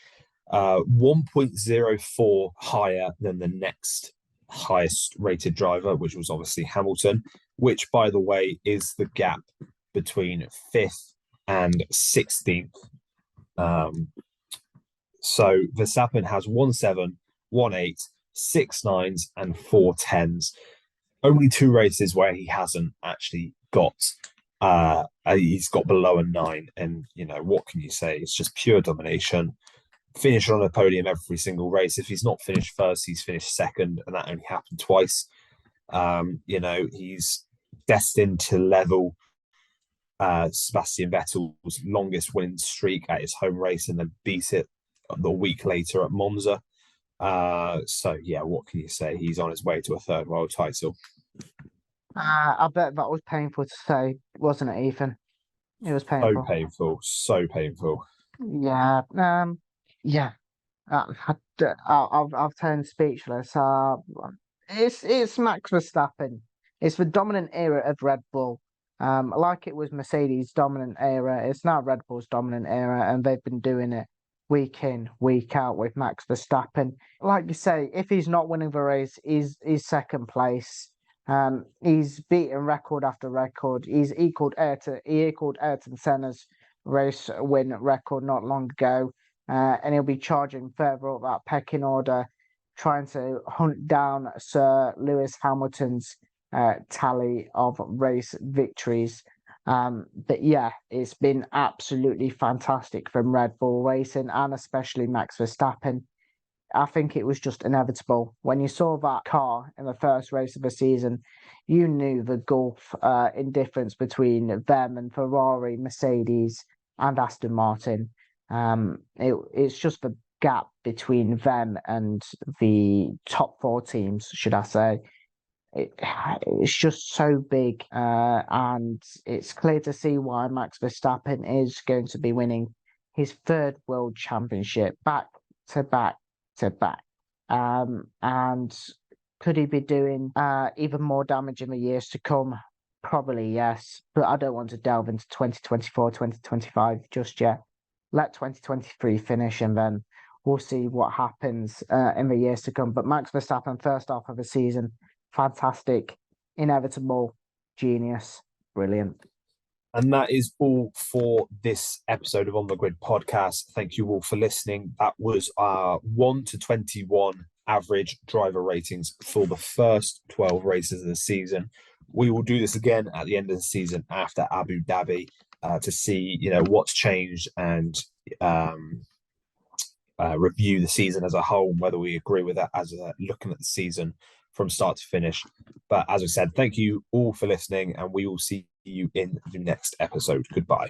1.04 higher than the next highest rated driver, which was obviously Hamilton, which, by the way, is the gap between 5th and 16th. So Verstappen has 1.7, 1.8, 6 nines, and 4 10s. Only 2 races where he hasn't actually got he's got below a 9, and what can you say? It's just pure domination. Finished on a podium every single race. If he's not finished first, he's finished second, and that only happened twice. He's destined to level Sebastian Vettel's longest winning streak at his home race, and then beat it the week later at Monza. So yeah, what can you say? He's on his way to a 3rd world title. I bet that was painful to say, wasn't it, Ethan? It was painful. So painful. Yeah. Yeah. I've turned speechless. It's Max Verstappen. It's the dominant era of Red Bull. Like it was Mercedes' dominant era, it's now Red Bull's dominant era, and they've been doing it week in, week out with Max Verstappen. Like you say, if he's not winning the race, he's second place. He's beaten record after record. He equaled Ayrton Senna's race win record not long ago, and he'll be charging further up that pecking order, trying to hunt down Sir Lewis Hamilton's tally of race victories. But yeah, it's been absolutely fantastic from Red Bull Racing, and especially Max Verstappen. I think it was just inevitable. When you saw that car in the first race of the season, you knew the gulf in difference between them and Ferrari, Mercedes, and Aston Martin. It's just the gap between them and the top 4 teams, should I say. It's just so big, and it's clear to see why Max Verstappen is going to be winning his 3rd world championship back to back to back. And could he be doing even more damage in the years to come? Probably yes, but I don't want to delve into 2024, 2025 just yet. Let 2023 finish, and then we'll see what happens in the years to come. But Max Verstappen, first half of the season, fantastic, inevitable, genius, brilliant. And that is all for this episode of On the Grid podcast. Thank you all for listening. That was our 1 to 21 average driver ratings for the first 12 races of the season. We will do this again at the end of the season after Abu Dhabi to see, what's changed and review the season as a whole, and whether we agree with that as looking at the season from start to finish. But as I said, thank you all for listening, and we will see you in the next episode. Goodbye.